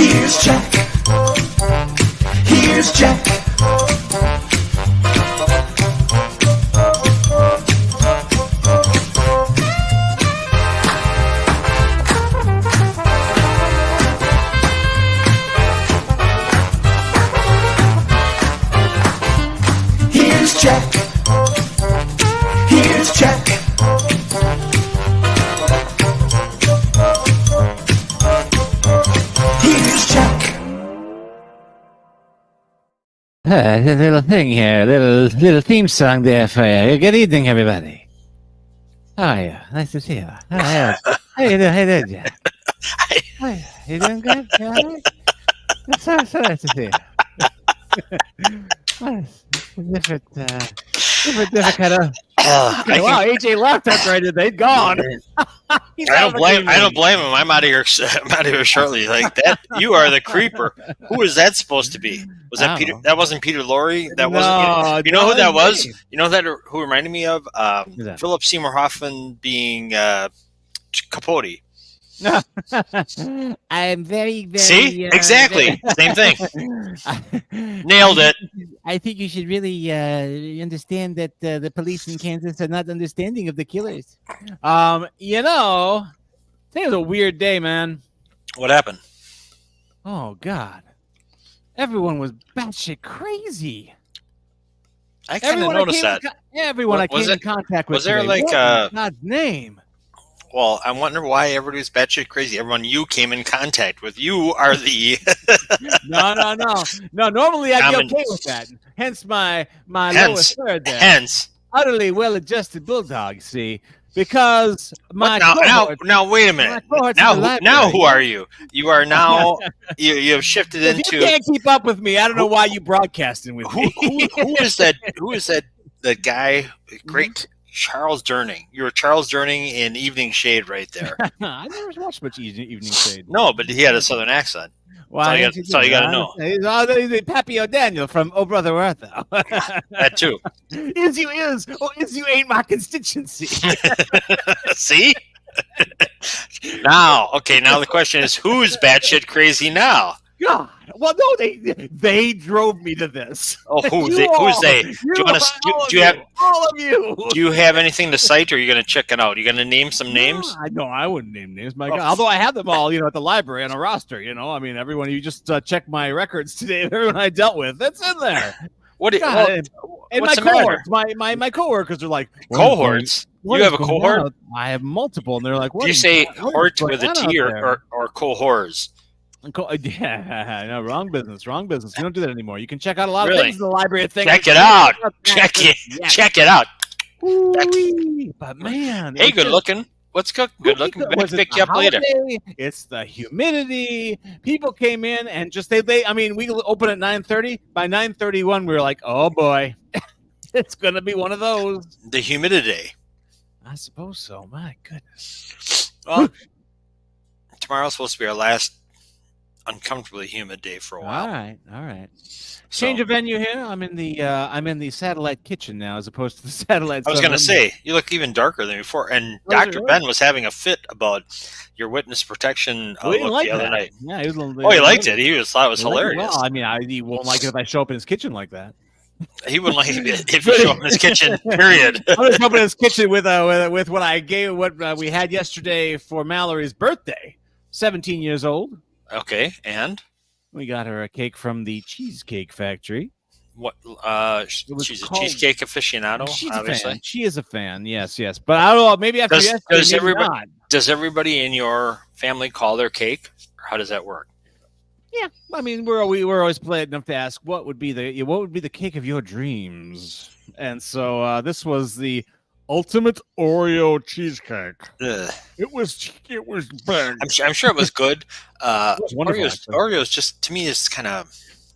Here's Jack. Here's Jack. Here's Jack. Here's Jack. A little thing here, little theme song there for you. Good evening, everybody. How are you? Nice to see you. How you doing? Hey there, Jack. Hi, you doing good? You all right? It's so nice to see you. Nice. Different kind of. Wow, AJ left after I did. They'd gone. I don't blame him. I'm out of here. I'm out of here shortly. Like that, you are the creeper. Who is that supposed to be? Was that Peter? That wasn't Peter Lorre. That wasn't. You know who that was? You know who reminded me of? Philip Seymour Hoffman being Capote. I'm very. See, exactly, same thing. Nailed it. I think you should really understand that the police in Kansas are not understanding of the killers. Today was a weird day, man. What happened? Oh God, everyone was batshit crazy. I kind of noticed that. Everyone I came in contact with. Was there today. like what in God's name? Well, I wonder why everybody's batshit crazy. Everyone you came in contact with, you are the. No. Normally I'd be okay with that. Hence my lowest third there. Hence, utterly well-adjusted bulldog. See, because my now wait a minute. Now who are you? You are now you have shifted into. You can't keep up with me. I don't know why you broadcasting with me. Who is that? Who is that? That guy? Great. Charles Durning. You're Charles Durning in Evening Shade right there. I never watched much Evening Shade. No, but he had a southern accent. Well, that's all you got to know. He's Pappy O'Daniel from Oh Brother Arthur. That too. Is you ain't my constituency. See? Now the question is, who's batshit crazy now? God. Well, no, they drove me to this. Oh, who's they? All of you. Do you have anything to cite, or are you going to check it out? Are you going to name some names? No, I wouldn't name names. My God. Although I have them all, at the library on a roster. I mean, everyone. You just check my records today. Everyone I dealt with, that's in there. And my cohorts, my coworkers are like cohorts. You have a cohort? I have multiple, and they're like, "What?" Do you say hort with a T or cohorts? Yeah, no, wrong business. We don't do that anymore. You can check out a lot of things in the library. Check it out. Check it out. But man, hey, good looking. What's good looking? Let's pick you up later. It's the humidity. People came in and just they. I mean, we open at 9:30. By 9:31, we were like, oh boy, it's gonna be one of those. The humidity. I suppose so. My goodness. Well, tomorrow's supposed to be our last uncomfortably humid day for a while. All right. Change of venue here. I'm in the satellite kitchen now, as opposed to the satellite. I was going to say, you look even darker than before. And Dr. Ben was having a fit about your witness protection look the other night. Yeah, he was he liked it. He thought it was hilarious. Well, I mean, he won't like it if I show up in his kitchen like that. He wouldn't like it if you show up in his kitchen. Period. I was up in his kitchen with what we had yesterday for Mallory's birthday. 17 years old. Okay, and we got her a cake from the Cheesecake Factory. What? She's a cheesecake aficionado. She's obviously, a fan. She is a fan. Yes. But I don't know. Maybe after yesterday, does everybody in your family call their cake, or how does that work? Yeah, I mean, we're always polite enough to ask what would be the cake of your dreams, and so this was the ultimate Oreo cheesecake. Ugh. It was big. I'm sure it was good. It was wonderful, Oreos just to me is kind of.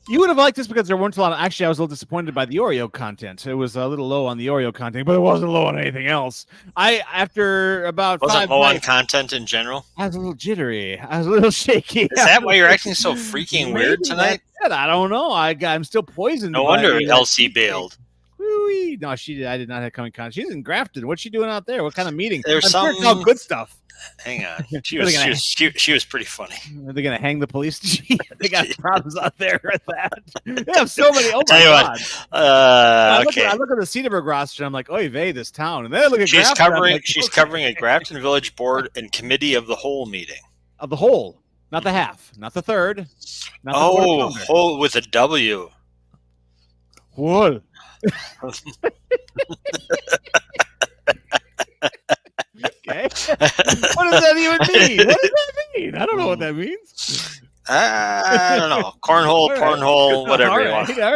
You would have liked this because there weren't a lot. Actually, I was a little disappointed by the Oreo content. It was a little low on the Oreo content, but it wasn't low on anything else. After about wasn't low on content in general. I was a little jittery. I was a little shaky. Is that why you're acting so freaking weird tonight? I don't know. I'm still poisoned. No wonder Elsie bailed. No, I did not have coming content. She's in Grafton. What's she doing out there? What kind of meeting? There's some good stuff. Hang on, she was pretty funny. Are they gonna hang the police? They got problems out there with that. They have so many. Oh my God! I look at the Cedarburg roster. And I'm like, oy vey, this town. And then I look at she's covering a Grafton Village Board and Committee of the Whole meeting. Of the whole, not the half, not the third. Not the whole with a W. What? Okay. What does that even mean? I don't know what that means. I don't know. Cornhole, All right. pornhole, whatever you All want. right, all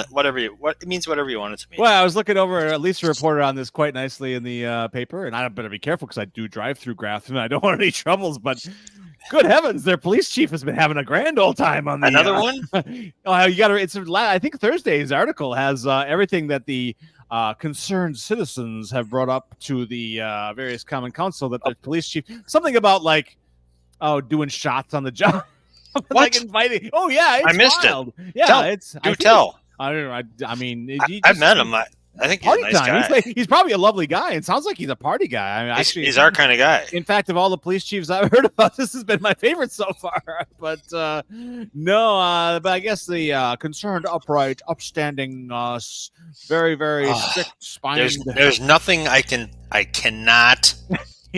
Whatever right. you want. It means whatever you want it to mean. Well, I was looking over. At least reported on this quite nicely in the paper, and I better be careful because I do drive through Grafton. I don't want any troubles, but good heavens, their police chief has been having a grand old time on the Another one? Oh, you got to. I think Thursday's article has everything that the concerned citizens have brought up to the various common council that the police chief something about like doing shots on the job. What? Like inviting? Oh yeah, it's I missed wild. it. Yeah, Tell. it's. Do tell. I don't know. I mean, I've met him. I think he's a nice guy. He's probably a lovely guy. It sounds like he's a party guy. I mean, He's our kind of guy. in fact, of all the police chiefs I've heard about, this has been my favorite so far. But no, but I guess the concerned, upright, upstanding, very, very strict spined. There's nothing I cannot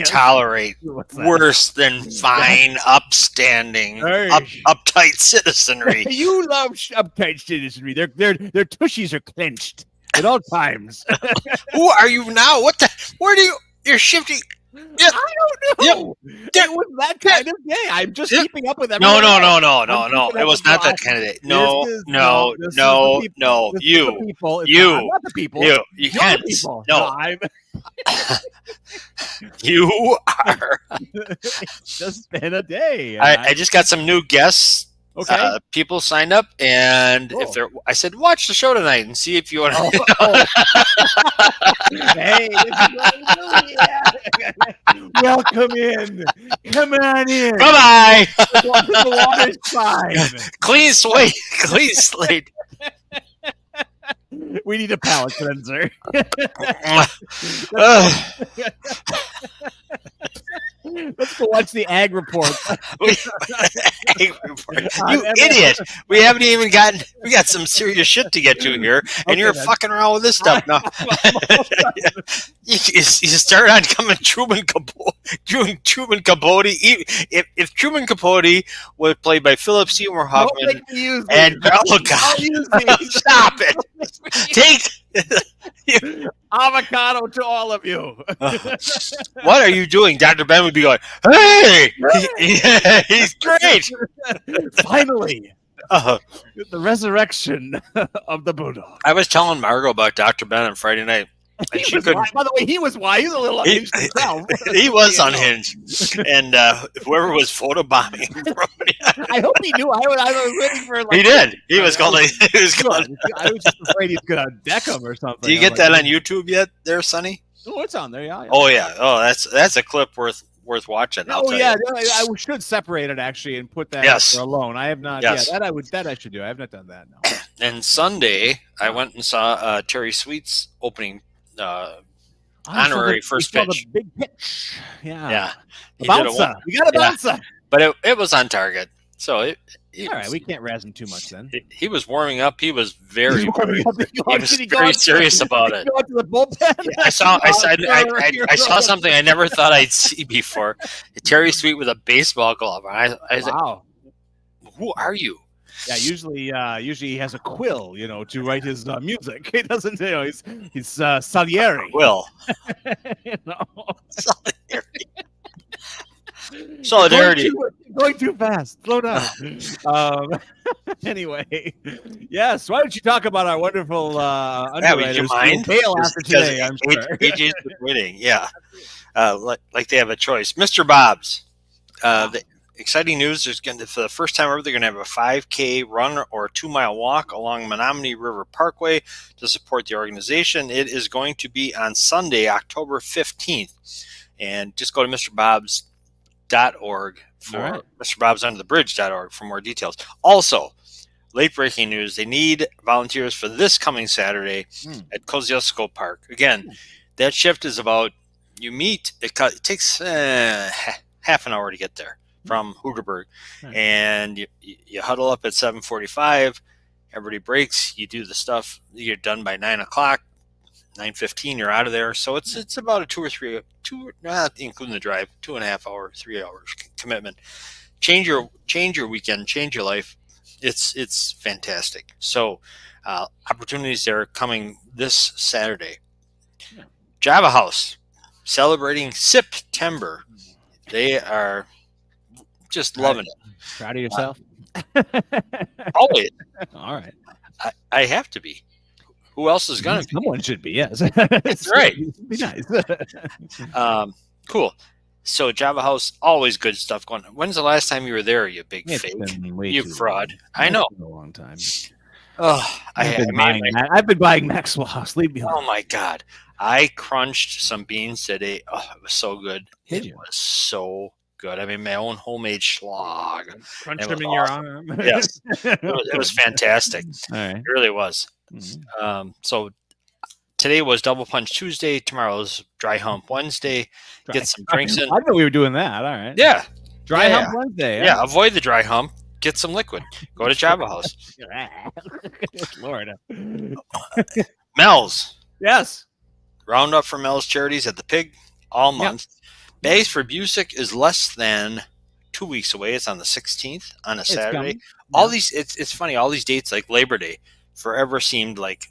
tolerate worse than fine, upstanding, uptight citizenry. You love uptight citizenry. Their tushies are clenched at all times. Who are you now? What the? Where do you? You're shifting. I don't know. It was that kind of day. I'm just keeping up with No. everyone. It was not that kind of day. No. You. Not the people. You can't. No. You are. Just been a day. I just got some new guests. Okay. People signed up, and if they're, I said, watch the show tonight and see if you want to. Hey, welcome in. Come on in. Bye bye. The water's fine. Clean slate. Clean slate. We need a palate cleanser. Let's go watch the ag report. You idiot! We haven't even gotten. We got some serious shit to get to here, and you're fucking around with this stuff now. You start on coming Truman Capote. If Truman Capote was played by Philip Seymour Hoffman and stop it! Take avocado to all of you. What are you doing? Dr. Ben would be going, hey, he's great. Finally, the resurrection of the Bulldog. I was telling Margot about Dr. Ben on Friday night. And she couldn't. By the way, he was why he's a little unhinged himself. He was unhinged, and whoever was photobombing. I hope he knew. I was waiting for. Like, he did. He was going. I was just afraid he's gonna deck him or something. Do you get that on YouTube yet, there, Sonny? Oh, it's on there. Yeah. Oh yeah. Oh, that's a clip worth watching. Oh yeah, I should separate it actually and put that for alone. I have not. Yes. Yeah, that I should do. I have not done that. No. And Sunday, I went and saw Terry Sweet's opening. Honorary first pitch. The big pitch. Yeah. He bouncer. You got a bouncer. But it was on target. So all right, we can't razz him too much then. He was warming up. He was very serious about it. Go to the bullpen? I saw something I never thought I'd see before. Terry Sweet with a baseball glove. I was wow. Like, who are you? Yeah, usually he has a quill, to write his music. He doesn't, he's Salieri. Quill. Solidarity. Going too fast. Slow down. Anyway, yes. Why don't you talk about our wonderful underwriters? Would you mind? Bail after today, I'm sure. AJ's quitting. Yeah, like they have a choice. Mr. Bob's. The exciting news is going to, for the first time ever, they're going to have a 5K run or a 2-mile walk along Menominee River Parkway to support the organization. It is going to be on Sunday, October 15th. And just go to MrBobs.org for MrBobsUnderTheBridge.org for more details. Also, late breaking news, they need volunteers for this coming Saturday at Kosciuszko Park. Again, that shift is about, you meet, it takes half an hour to get there from Hooterberg, and you huddle up at 7:45. Everybody breaks. You do the stuff. You're done by 9 o'clock. 9:15. You're out of there. So it's about a 2 or 3, not including the drive, 2.5 hour, 3 hours commitment. Change your weekend. Change your life. It's fantastic. So opportunities there coming this Saturday. Java House celebrating September. They are just loving it. Proud of yourself? Always. All right. I have to be. Who else is gonna be? Someone should be. Yes. That's right. Be nice. Cool. So Java House, always good stuff going on. When's the last time you were there, you big It's fake? been way You too fraud. long. I know. It's been a long time. Oh, I've been buying Maxwell House. Leave me alone. oh my God. I crunched some beans today. Oh, it was so good. Did It you? was so good. I mean, my own homemade schlag. Crunch It them was in awesome. your arm. Yes. It was fantastic. All right. It really was. Mhm. So today was Double Punch Tuesday. Tomorrow's Dry Hump Wednesday. Get some drinks in. I know we were doing that. All right. Yeah. Dry Yeah, Hump Wednesday. Yeah. Avoid the dry hump. Get some liquid. Go to Java House. Lord. Mel's. Yes. Round up for Mel's charities at the Pig all month. Bags for Busick is less than 2 weeks away. It's on the 16th on a Saturday. coming. All these, it's funny. All these dates like Labor Day forever seemed like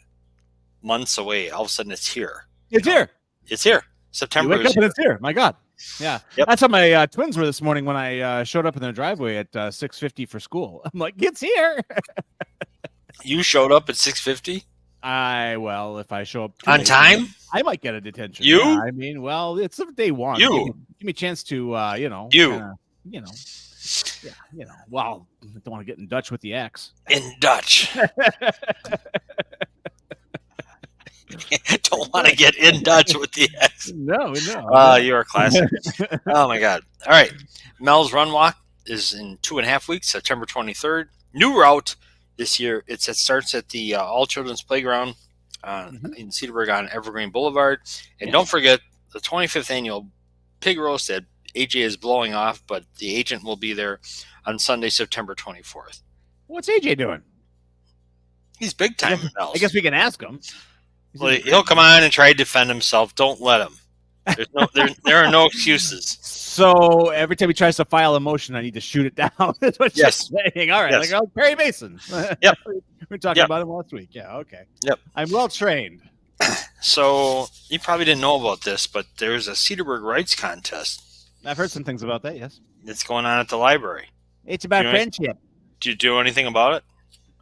months away. All of a sudden, it's here. It's here. It's here. You September wake is up and here. it's here. My God. Yeah. Yep. That's how my twins were this morning when I showed up in their driveway at 6:50 for school. I'm like, it's here. You showed up at 6:50 Well, if I show up too on late, time. I might get a detention. You? Yeah, I mean, well, it's day one. You? Give me a chance to, You. Well, I don't want to get in Dutch with the X. In Dutch. Don't want to get in Dutch with the X. No. You're a classic. Oh my God. All right. Mel's Run Walk is in 2.5 weeks, September 23rd. New route this year. It starts at the All Children's Playground in Cedarburg on Evergreen Boulevard. And don't forget the 25th annual pig roast that AJ is blowing off, but the agent will be there on Sunday, September 24th. What's AJ doing? He's big time. I guess we can ask him. Well, he'll come on and try to defend himself. Don't let him. There are no excuses. So every time he tries to file a motion, I need to shoot it down. That's what Yes. you're saying. All right. Yes. Like Perry Mason. Yep. We were talking about him last week. Yeah. Okay. Yep. I'm well trained. So you probably didn't know about this, but there's a Cedarburg Rights contest. I've heard some things about that. Yes. It's going on at the library. It's about You know- friendship. Do you do anything about it?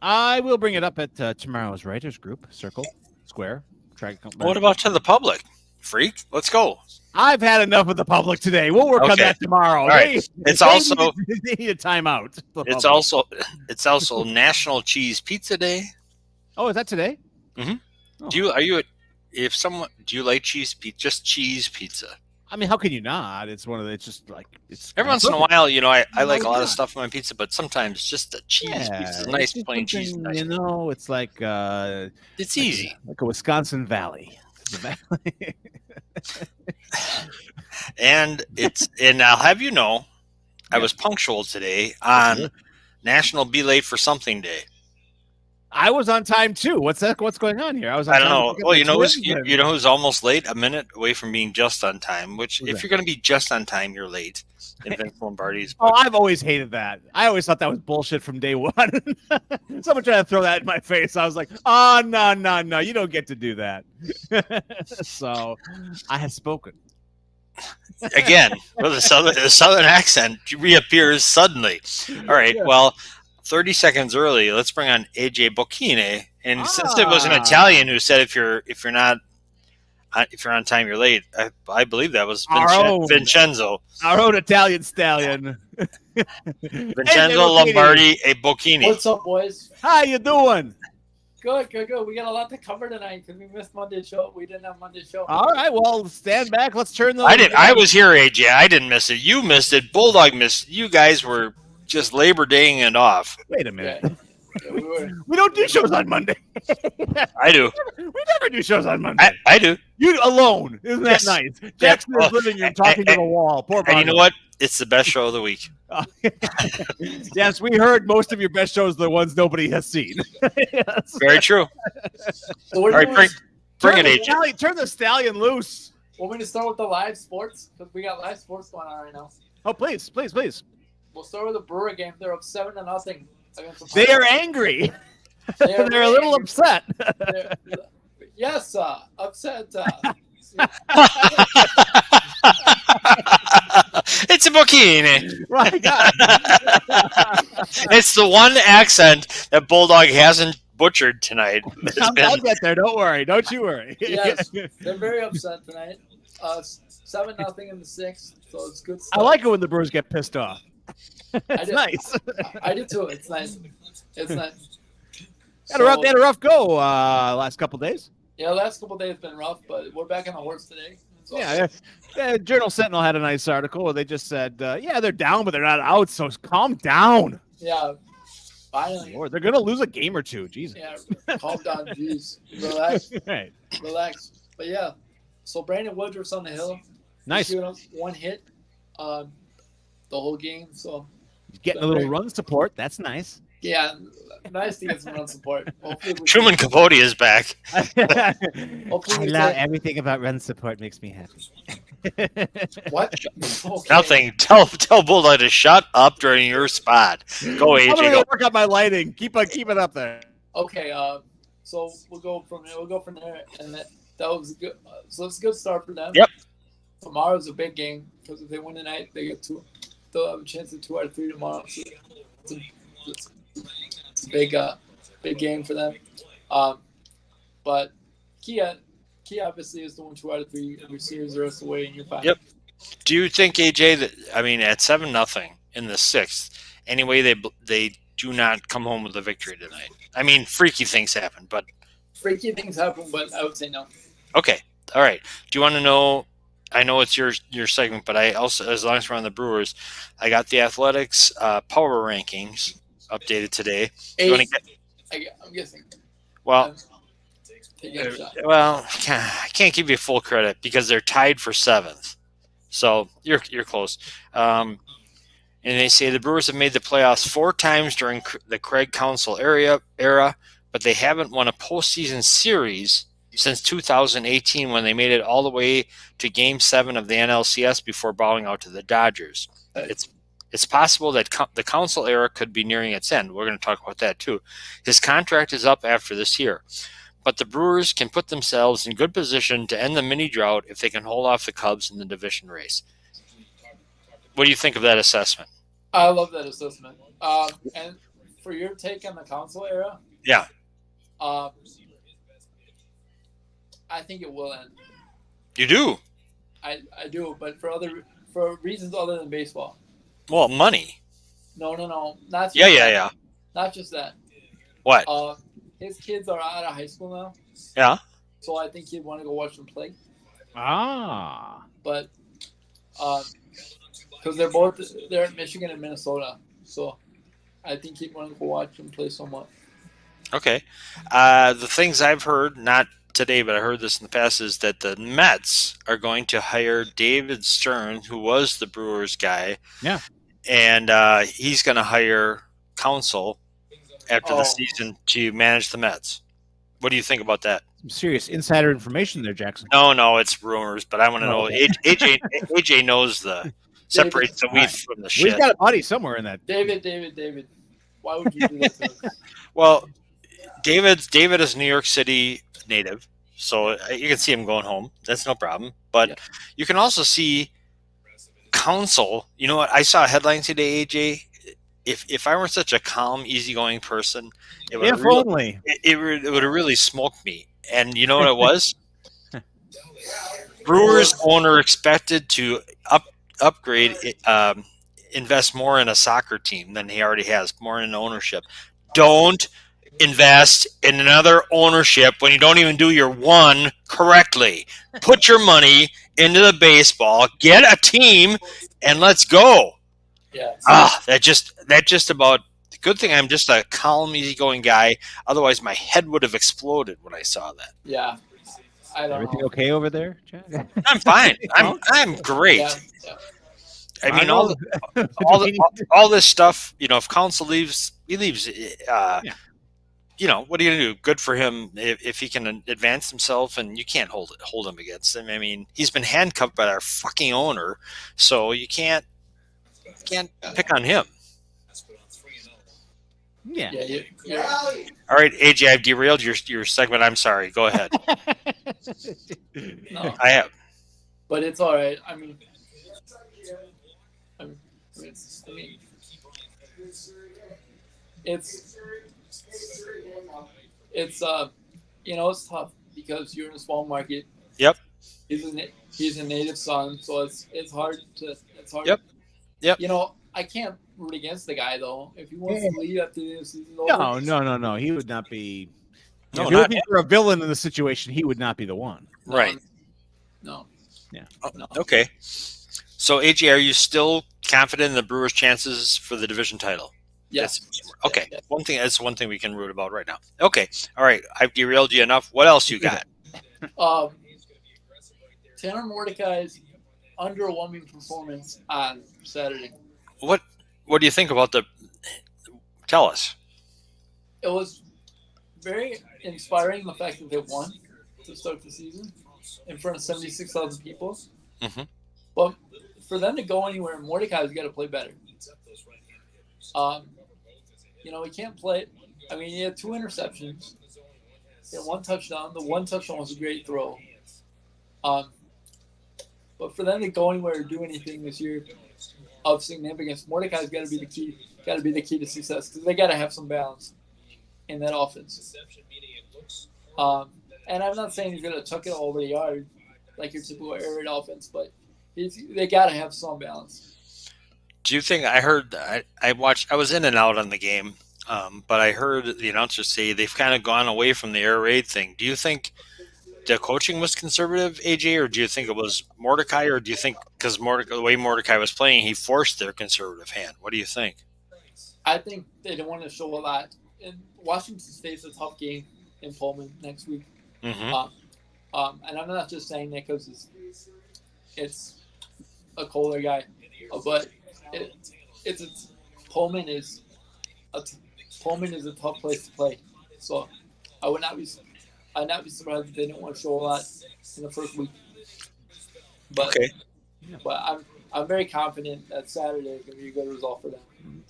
I will bring it up at tomorrow's writers group, Circle, Square. What about to the public? Freak, let's go. I've had enough of the public today. We'll work on Okay. that tomorrow. All right. It's also they need a timeout. it's also National Cheese Pizza Day. Oh, is that today? Mhm. Oh. Do you like cheese pizza? Just cheese pizza. I mean, how can you not? It's one of the. It's just like it's Every once in a while, I like a lot of stuff on my pizza, but sometimes just the cheese pizza is nice, it's plain just cheese. something, Nice. It's like It's easy. like a Wisconsin valley. The valley. And I'll have you know, I was punctual today on National Be Late for Something Day. I was on time too. What's going on here? I don't know. Well, you know who's almost late? A minute away from being just on time. Which, if you're going to be just on time, you're late. In Vince Lombardi's book. Oh, I've always hated that. I always thought that was bullshit from day one. Someone tried to throw that in my face. I was like, oh, no. You don't get to do that. So I have spoken. Again, with the southern accent reappears suddenly. All right. Yeah. Well, 30 seconds early, let's bring on AJ Bocchini. And since it was an Italian who said if you're on time, you're late. I believe that was Vincenzo. Our own Italian stallion. Vincenzo Lombardi a Bocchini. What's up, boys? How you doing? Good. We got a lot to cover tonight because we missed Monday's show. We didn't have Monday's show. All right, well, stand back. Let's turn the. I was here, AJ. I didn't miss it. You missed it. Bulldog missed it. You guys were just Labor Daying it off. Wait a minute. Yeah, we were. We don't do shows on Monday. I do. We never do shows on Monday. I do. You alone. Isn't that Yes. nice? Jackson is living here talking to the wall. Poor And you know what? It's the best show of the week. Yes, we heard most of your best shows are the ones nobody has seen. Yes. Very true. So we're All right, doing, bring it, the AJ. stallion, turn the stallion loose. want me to start with the live sports? Because we got live sports going on right now. Oh, please. We'll start with the Brewer game. They're up 7-0 against the They are Pirates. angry. They're They're a little angry. upset. Yes, upset. It's a bikini. My God. It's the one accent that Bulldog hasn't butchered tonight. I'll get there. Don't worry. Don't you worry. Yes, they're very upset tonight. 7-0 in the sixth, so it's good stuff. I like it when the Brewers get pissed off. It's do. nice. I do too. It's nice. It's nice. They had a rough go last couple days. Yeah, last couple days been rough, but we're back on the horse today. So. Yeah, Journal Sentinel had a nice article where they just said, yeah, they're down, but they're not out, so calm down. Yeah, finally. Lord, they're going to lose a game or two. Jesus. Yeah, calm down, jeez. Relax. Right. Relax. But yeah, so Brandon Woodruff's on the hill. Nice. He's giving up one hit the whole game, so. He's getting a little run support. That's nice. Yeah, nice to get some run support. Truman Capote is back. Everything about run support makes me happy. What? Okay. Nothing. Tell Bulldog to shut up during your spot. Go, AJ. I'm gonna go work on my lighting. Keep it up there. Okay. So we'll go from there, and that was good. So it's a good start for them. Yep. Tomorrow's a big game because if they win tonight, they get two. They'll have a chance at 2 out of 3 tomorrow. So it's a big game for them. But Key obviously is doing 2 out of 3 every series the rest of the way, and you're fine. Yep. Do you think, AJ, that at 7-0 in the sixth, anyway they do not come home with a victory tonight? Freaky things happen, but freaky things happen, but I would say no. Okay. All right. Do you want to know? I know it's your segment, but I also, as long as we're on the Brewers, I got the Athletics power rankings updated today. You wanna I'm guessing. Well, take a shot. I can't give you full credit because they're tied for 7th. So you're close. And they say the Brewers have made the playoffs 4 times during the Craig Counsell era, but they haven't won a postseason series since 2018 when they made it all the way to Game 7 of the NLCS before bowing out to the Dodgers. It's possible that the Counsell era could be nearing its end. We're going to talk about that too. His contract is up after this year, but the Brewers can put themselves in good position to end the mini drought if they can hold off the Cubs in the division race. What do you think of that assessment? I love that assessment. And for your take on the Counsell era, yeah, I think it will end. You do? I do, but for reasons other than baseball. Well, money. No. Not just yeah. Not just that. What? His kids are out of high school now. Yeah. So I think he'd want to go watch them play. But because they're at Michigan and Minnesota, so I think he'd want to go watch them play somewhat. Okay. The things I've heard, not today, but I heard this in the past, is that the Mets are going to hire David Stern, who was the Brewers guy. Yeah. And he's going to hire Counsell after the season to manage the Mets. What do you think about that? Some serious insider information there, Jackson. No, it's rumors, but I want to know. AJ knows separates the wheat from the shit. We've got a body somewhere in that. David. Why would you do that to us? Well, David is a New York City native, so you can see him going home. That's no problem. But you can also see Counsell. You know what? I saw a headline today, AJ. If I were such a calm, easygoing person, it would have really smoked me. And you know what it was? Brewers owner expected to upgrade, invest more in a soccer team than he already has, more in ownership. Don't invest in another ownership when you don't even do your one correctly. Put your money into the baseball, get a team, and let's go. Yeah. That just about. Good thing I'm just a calm, easygoing guy. Otherwise, my head would have exploded when I saw that. Yeah. I don't Everything know. okay over there, Jack? I'm fine. I'm great. Yeah. I mean, all this stuff. If Counsell leaves, he leaves. What are you gonna do? Good for him if he can advance himself, and you can't hold him against him. I mean, he's been handcuffed by our fucking owner, so you can't pick on him. Yeah. All right, AJ, I've derailed your segment. I'm sorry. Go ahead. No. I have. But it's all right. I mean, I mean, it's it's it's tough because you're in a small market. Yep. He's a native son, so it's hard to Yep. Yep. I can't root against the guy though. If he wants to leave after the season's No, over, no. He would not be. No, if you're not looking for a villain in the situation, he would not be the one. right. No. Yeah. No. Okay. So AJ, are you still confident in the Brewers' chances for the division title? Yes. Okay. Yeah. That's one thing we can root about right now. Okay. All right. I've derailed you enough. What else you got? Tanner Mordecai's underwhelming performance on Saturday. What do you think about the? Tell us. It was very inspiring the fact that they won to start the season in front of 76,000 people. Mm-hmm. But for them to go anywhere, Mordecai's got to play better. He can't play. I mean, he had 2 interceptions. He had 1 touchdown. The 1 touchdown was a great throw. But for them to go anywhere or do anything this year of significance, Mordecai's got to be the key. Got to be the key to success because they got to have some balance in that offense. And I'm not saying he's going to chuck it all over the yard like your typical air raid offense, but they got to have some balance. Do you think I heard? I watched. I was in and out on the game, but I heard the announcers say they've kind of gone away from the air raid thing. Do you think the coaching was conservative, AJ, or do you think it was Mordecai, or do you think because the way Mordecai was playing, he forced their conservative hand? What do you think? I think they didn't want to show a lot. And Washington State's a tough game in Pullman next week. Mm-hmm. And I'm not just saying that because it's a Kohler guy, but Pullman is a tough place to play. So I'd not be surprised if they didn't want to show a lot in the first week. But okay. But I'm very confident that Saturday is going to be a good result for them.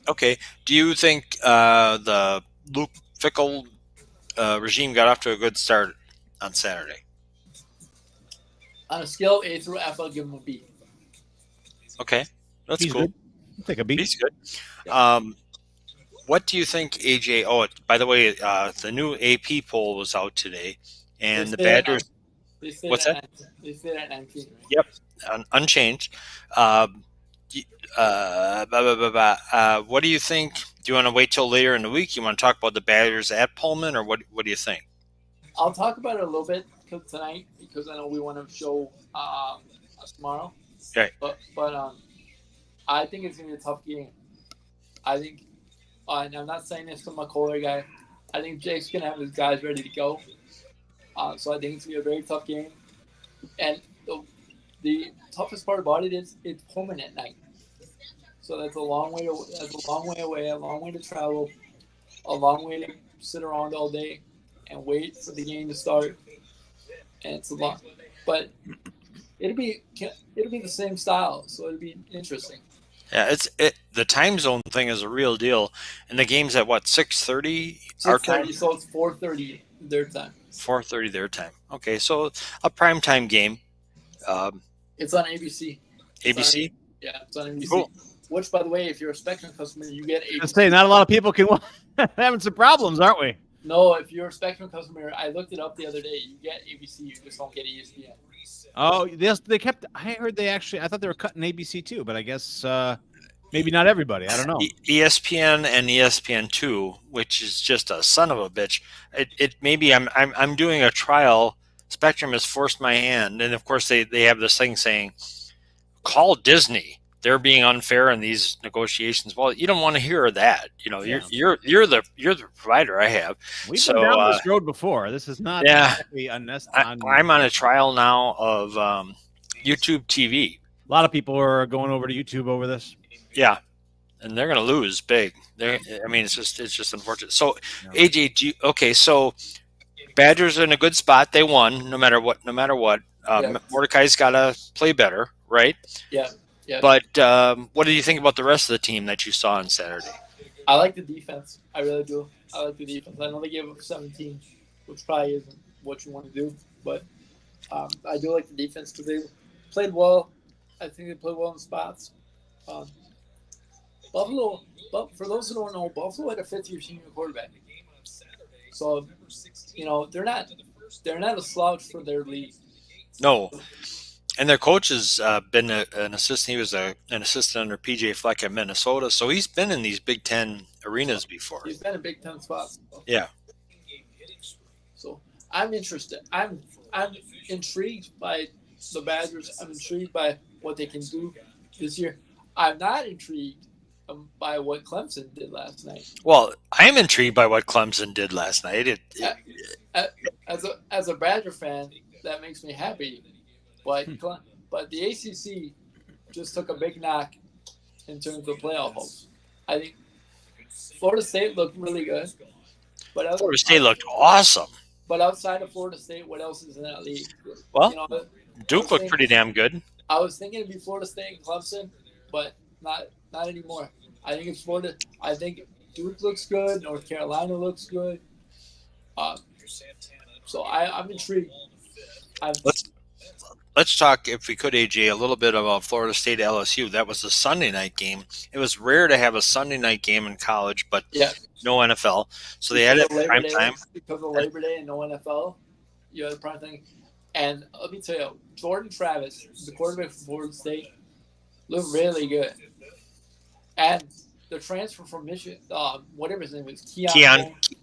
Okay. Do you think the Luke Fickle regime got off to a good start on Saturday? On a scale of A through F, I'll give him a B. Okay, that's cool. Good. I'll take a B. He's good. What do you think, AJ? Oh, by the way, the new AP poll was out today, and the Badgers. What's that? They stayed at 19. Right? Yep, unchanged. What do you think? Do you want to wait till later in the week? You want to talk about the Badgers at Pullman, or what do you think? I'll talk about it a little bit tonight because I know we want to show tomorrow. Right. But I think it's going to be a tough game. I think, and I'm not saying this from a Kohler guy, I think Jake's going to have his guys ready to go. So I think it's going to be a very tough game. And the toughest part about it is it's Pullman at night. So that's a long way away, a long way to travel, a long way to sit around all day and wait for the game to start. And it's a lot, but it'll be the same style, so it'll be interesting. Yeah, the time zone thing is a real deal, and the game's at what 6:30 our time. So it's 4:30 their time. 4:30 their time. Okay, so a prime time game. It's on ABC. ABC. It's on ABC. Cool. Which, by the way, if you're a Spectrum customer, you get ABC. I say not a lot of people can having some problems, aren't we? No, if you're a Spectrum customer, I looked it up the other day. You get ABC, you just don't get ESPN. Oh, they kept. I heard I thought they were cutting ABC too, but I guess maybe not everybody. I don't know. ESPN and ESPN2, which is just a son of a bitch. It maybe I'm doing a trial. Spectrum has forced my hand, and of course they have this thing saying, "Call Disney. They're being unfair in these negotiations." Well, you don't want to hear that. You're the provider I have. We've been down this road before. This is not exactly unnecessary. I'm on a trial now of YouTube TV. A lot of people are going over to YouTube over this. Yeah, and they're going to lose big. It's just unfortunate. So, yeah. AJ, so Badgers are in a good spot. They won no matter what. Mordecai's got to play better, right? Yeah. Yeah. But what do you think about the rest of the team that you saw on Saturday? I like the defense. I really do. I like the defense. I know they gave up 17, which probably isn't what you want to do, but I do like the defense because they played well. I think they played well in spots. Buffalo. But for those who don't know, Buffalo had a fifth-year senior quarterback. So, they're not a slouch for their league. No, and their coach has been an assistant. He was an assistant under PJ Fleck at Minnesota, so he's been in these Big Ten arenas before. He's been in Big Ten spots. Yeah. So I'm interested. I'm intrigued by the Badgers. I'm intrigued by what they can do this year. I'm not intrigued by what Clemson did last night. Well, I'm intrigued by what Clemson did last night. As a Badger fan, that makes me happy. But the ACC just took a big knock in terms of playoff hopes. I think Florida State looked really good. But Florida State looked awesome. But outside of Florida State, what else is in that league? Well, Duke looked pretty damn good. I was thinking it'd be Florida State and Clemson, but not anymore. I think it's Florida. I think Duke looks good. North Carolina looks good. So I'm intrigued. Let's talk, if we could, AJ, a little bit about Florida State LSU. That was a Sunday night game. It was rare to have a Sunday night game in college, but no NFL. So they had it at prime time. Because of Labor Day and no NFL, you had the prime thing. And let me tell you, Jordan Travis, the quarterback from Florida State, looked really good. And the transfer from Michigan, whatever his name was,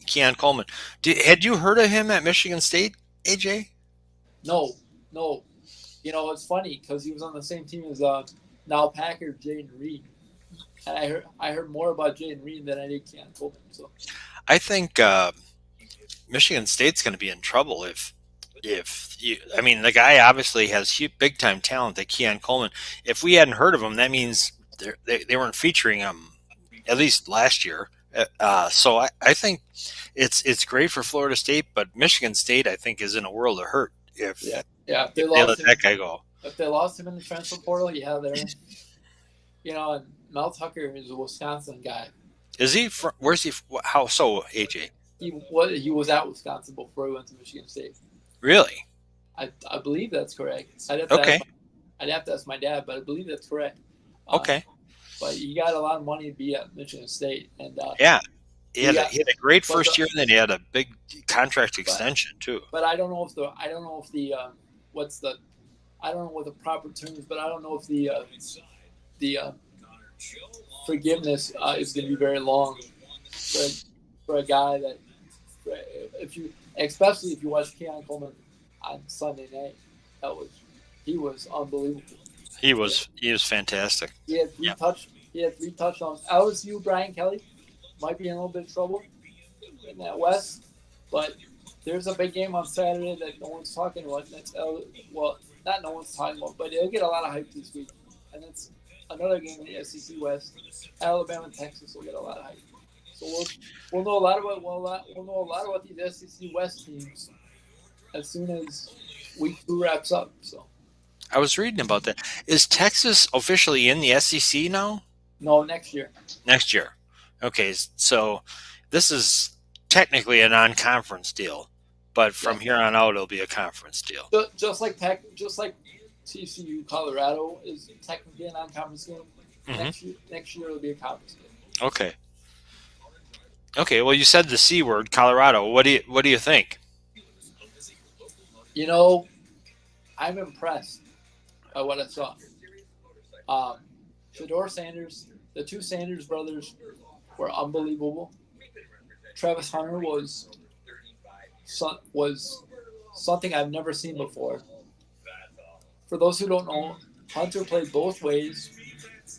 Keon Coleman. Had you heard of him at Michigan State, AJ? No. It's funny because he was on the same team as now Packer Jaden Reed, and I heard more about Jaden Reed than I did Keon Coleman. So I think Michigan State's going to be in trouble if the guy obviously has big time talent, that Keon Coleman. If we hadn't heard of him, that means they weren't featuring him at least last year. So I think it's great for Florida State, but Michigan State I think is in a world of hurt if they let that guy go. If they lost him in the transfer portal, they're and Mel Tucker is a Wisconsin guy. Is he? Where's he? How so, AJ? He was at Wisconsin before he went to Michigan State. Really? I believe that's correct. I'd have to ask my dad, but I believe that's correct. Okay. But he got a lot of money to be at Michigan State, and he had a great first year, and then he had a big contract extension too. But I don't know what the proper term is, but I don't know if the forgiveness is going to be very long for a guy that, especially if you watch Keon Coleman on Sunday night, he was unbelievable. He was fantastic. He had three touchdowns. LSU, Brian Kelly might be in a little bit of trouble in that West, but there's a big game on Saturday that no one's talking about. Not no one's talking about, but it'll get a lot of hype this week. And it's another game in the SEC West. Alabama and Texas will get a lot of hype. So we'll know a lot about these SEC West teams as soon as week 2 wraps up. So I was reading about that. Is Texas officially in the SEC now? No, next year. Next year. Okay, so this is technically a non-conference deal, but from here on out, it'll be a conference deal. Just like TCU, Colorado is technically a non-conference game. Mm-hmm. Next year it'll be a conference game. Okay. Well, you said the C word, Colorado. What do you think? I'm impressed by what I saw. Shedeur Sanders, the two Sanders brothers were unbelievable. Travis Hunter was something I've never seen before. For those who don't know, Hunter played both ways,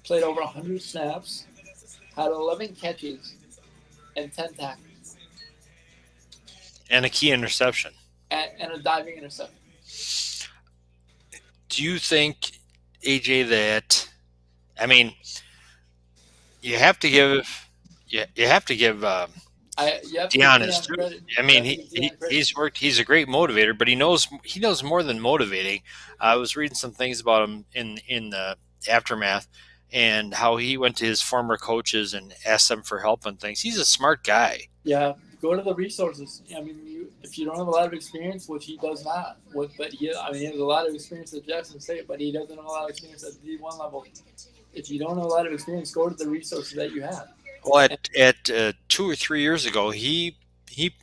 played over 100 snaps, had 11 catches, and 10 tackles. And a key interception. And a diving interception. Do you think, AJ, that you have to give Deonis too. He's worked. He's a great motivator, but he knows more than motivating. I was reading some things about him in the aftermath, and how he went to his former coaches and asked them for help on things. He's a smart guy. Yeah, go to the resources. If you don't have a lot of experience, which he does not, he has a lot of experience at Jackson State, but he doesn't have a lot of experience at the D1 level. if you don't have a lot of experience, go to the resources that you have. Well, at 2 or 3 years ago, he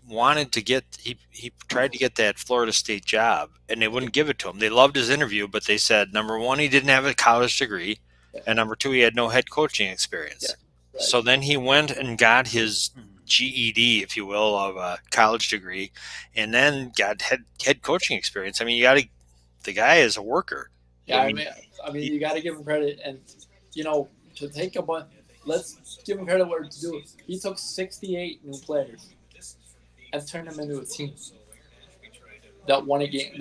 wanted to get he tried to get that Florida State job, and they wouldn't give it to him. They loved his interview, but they said number one, he didn't have a college degree, and number two, he had no head coaching experience. Right. So then he went and got his GED, if you will, of a college degree, and then got head coaching experience. I mean, the guy is a worker. Yeah, I mean, you got to give him credit, and to take a bunch. Let's give him credit where it's due. He took 68 new players and turned them into a team that won a game.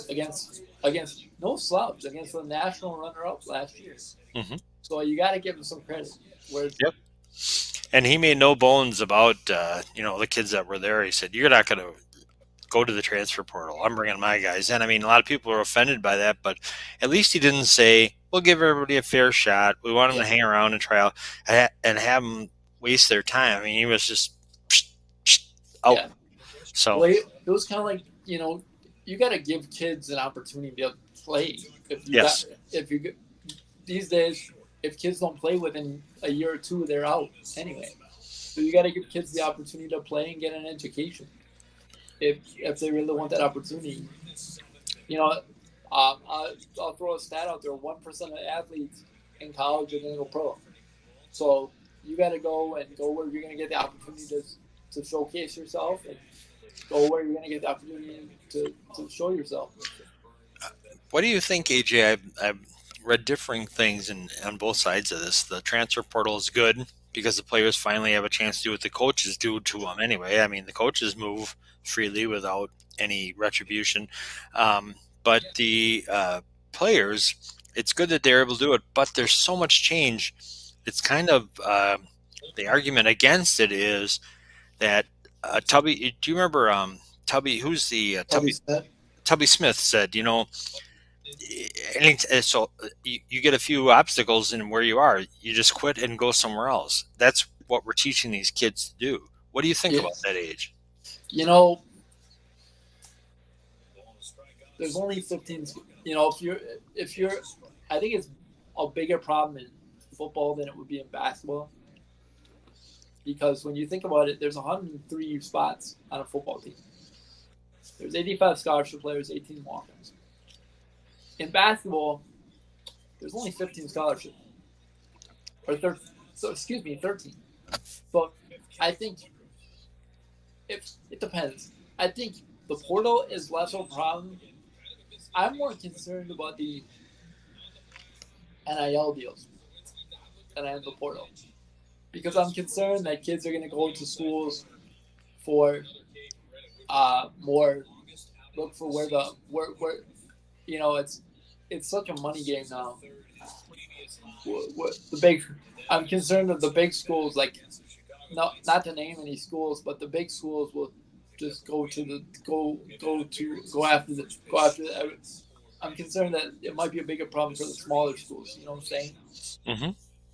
Against no slouch, against the national runner-up last year. Mm-hmm. So you got to give him some credit. Yep. And he made no bones about the kids that were there. He said, "You're not going to go to the transfer portal. I'm bringing my guys in." I mean, a lot of people are offended by that, but at least he didn't say, "We'll give everybody a fair shot. We want them to hang around and try out and have them waste their time." I mean, he was just out. Yeah. So well, it was kind of like, you got to give kids an opportunity to be able to play. These days, if kids don't play within a year or two, they're out anyway. So you got to give kids the opportunity to play and get an education. If they really want that opportunity, I'll throw a stat out there: 1% of athletes in college are going to go pro. So you got to go where you're going to get the opportunity to showcase yourself, and go where you're going to get the opportunity to show yourself. What do you think, AJ? I've read differing things on both sides of this. The transfer portal is good because the players finally have a chance to do what the coaches do to them anyway. I mean, the coaches move freely without any retribution. But the players, it's good that they're able to do it, but there's so much change. It's kind of the argument against it is that Tubby, do you remember Tubby, who's the Tubby Smith said, so you get a few obstacles in where you are, you just quit and go somewhere else. That's what we're teaching these kids to do. What do you think about that age? There's only 15. If you're, I think it's a bigger problem in football than it would be in basketball. Because when you think about it, there's 103 spots on a football team. There's 85 scholarship players, 18 walk-ons. In basketball, there's only 15 scholarships. Or 13. But I think it depends. I think the portal is less of a problem. I'm more concerned about the NIL deals than I am the portal. Because I'm concerned that kids are going to go to schools for more look for where it's such a money game now. I'm concerned that the big schools, like not to name any schools, but the big schools will just go after the. I'm concerned that it might be a bigger problem for the smaller schools. You know what I'm saying? Mm-hmm.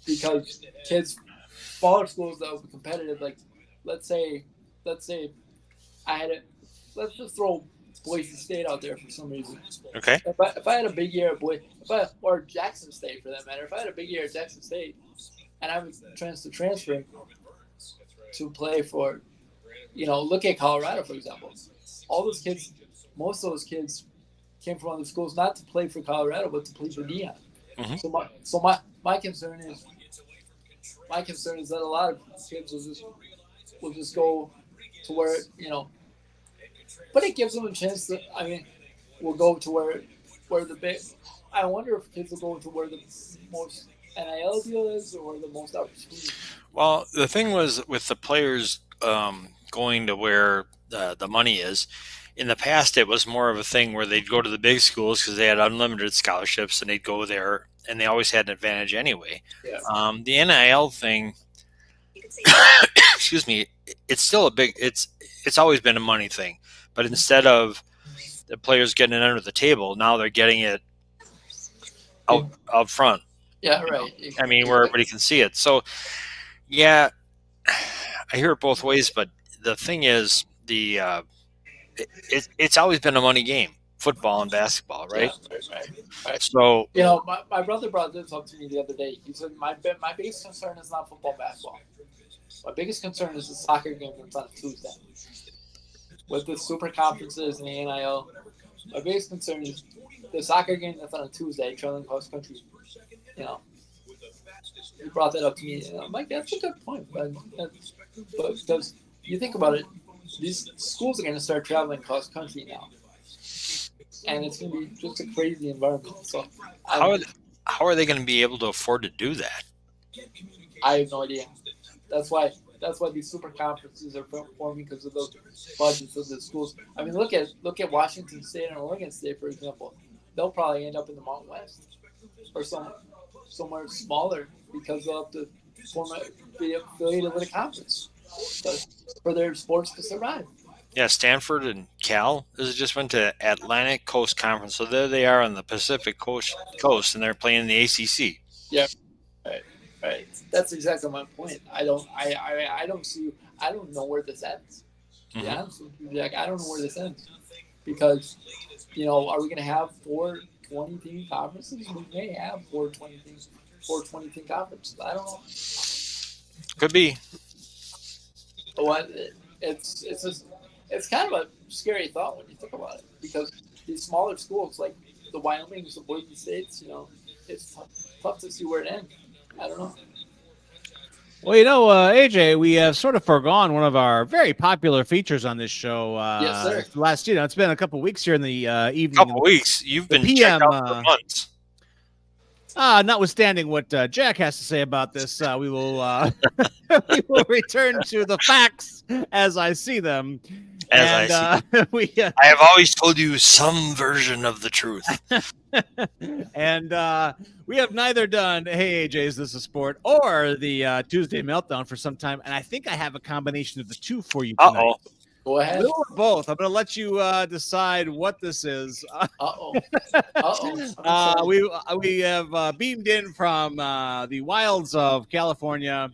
Because smaller schools that will be competitive, like let's say let's just throw Boise State out there for some reason. Okay. If I had a big year at or Jackson State for that matter, if I had a big year at Jackson State and I was transfer to play for, look at Colorado, for example. All those kids, most of those kids came from other schools, not to play for Colorado, but to play for Dion. Mm-hmm. So my concern is that a lot of kids will just go to where, but it gives them a chance to, will go to where the big, I wonder if kids will go to where the most NIL deal is or the most opportunity. Well, the thing was with the players going to where the money is, in the past it was more of a thing where they'd go to the big schools because they had unlimited scholarships and they'd go there and they always had an advantage anyway. Yeah. The NIL thing, excuse me, it's still it's always been a money thing, but instead of the players getting it under the table, now they're getting it out front. Yeah, right. I mean, where everybody can see it. So, yeah, I hear it both ways, but the thing is, it's always been a money game. football and basketball, right? Yeah, right. So my brother brought this up to me the other day. He said my biggest concern is not football, basketball. My biggest concern is the soccer game that's on Tuesday. With the super conferences and the NIL, my biggest concern is the soccer game that's on a Tuesday, traveling cross country. He brought that up to me, and I'm like, that's a good point. But because you think about it, these schools are going to start traveling cross country now, and it's going to be just a crazy environment. So how are they going to be able to afford to do that? I have no idea. That's why these super conferences are forming, because of those budgets of the schools. I mean, look at Washington State and Oregon State, for example. They'll probably end up in the Mountain West or somewhere smaller, because they'll have to be affiliated with a conference for their sports to survive. Yeah, Stanford and Cal just went to Atlantic Coast Conference, so there they are on the Pacific Coast, and they're playing in the ACC. Yeah, right. That's exactly my point. I don't know where this ends. Mm-hmm. Yeah, I don't know where this ends, because are we going to have 4 20-team conferences? We may have 4 20-team conferences. I don't know. Could be. What it's kind of a scary thought when you think about it, because these smaller schools like the Wyomings, the Boise States, it's tough to see where it ends. I don't know. Well, AJ, we have sort of forgone one of our very popular features on this show. Yes, sir. Last, it's been a couple of weeks here in the evening. Couple weeks. You've been PM, checked out for months. Notwithstanding what Jack has to say about this, we will we will return to the facts as I see them. I have always told you some version of the truth. And we have neither done Hey AJ, Is This a Sport? Or the Tuesday Meltdown for some time, and I think I have a combination of the two for you tonight. Uh-oh. Go ahead. Or both. I'm going to let you decide what this is. We have beamed in from the wilds of California,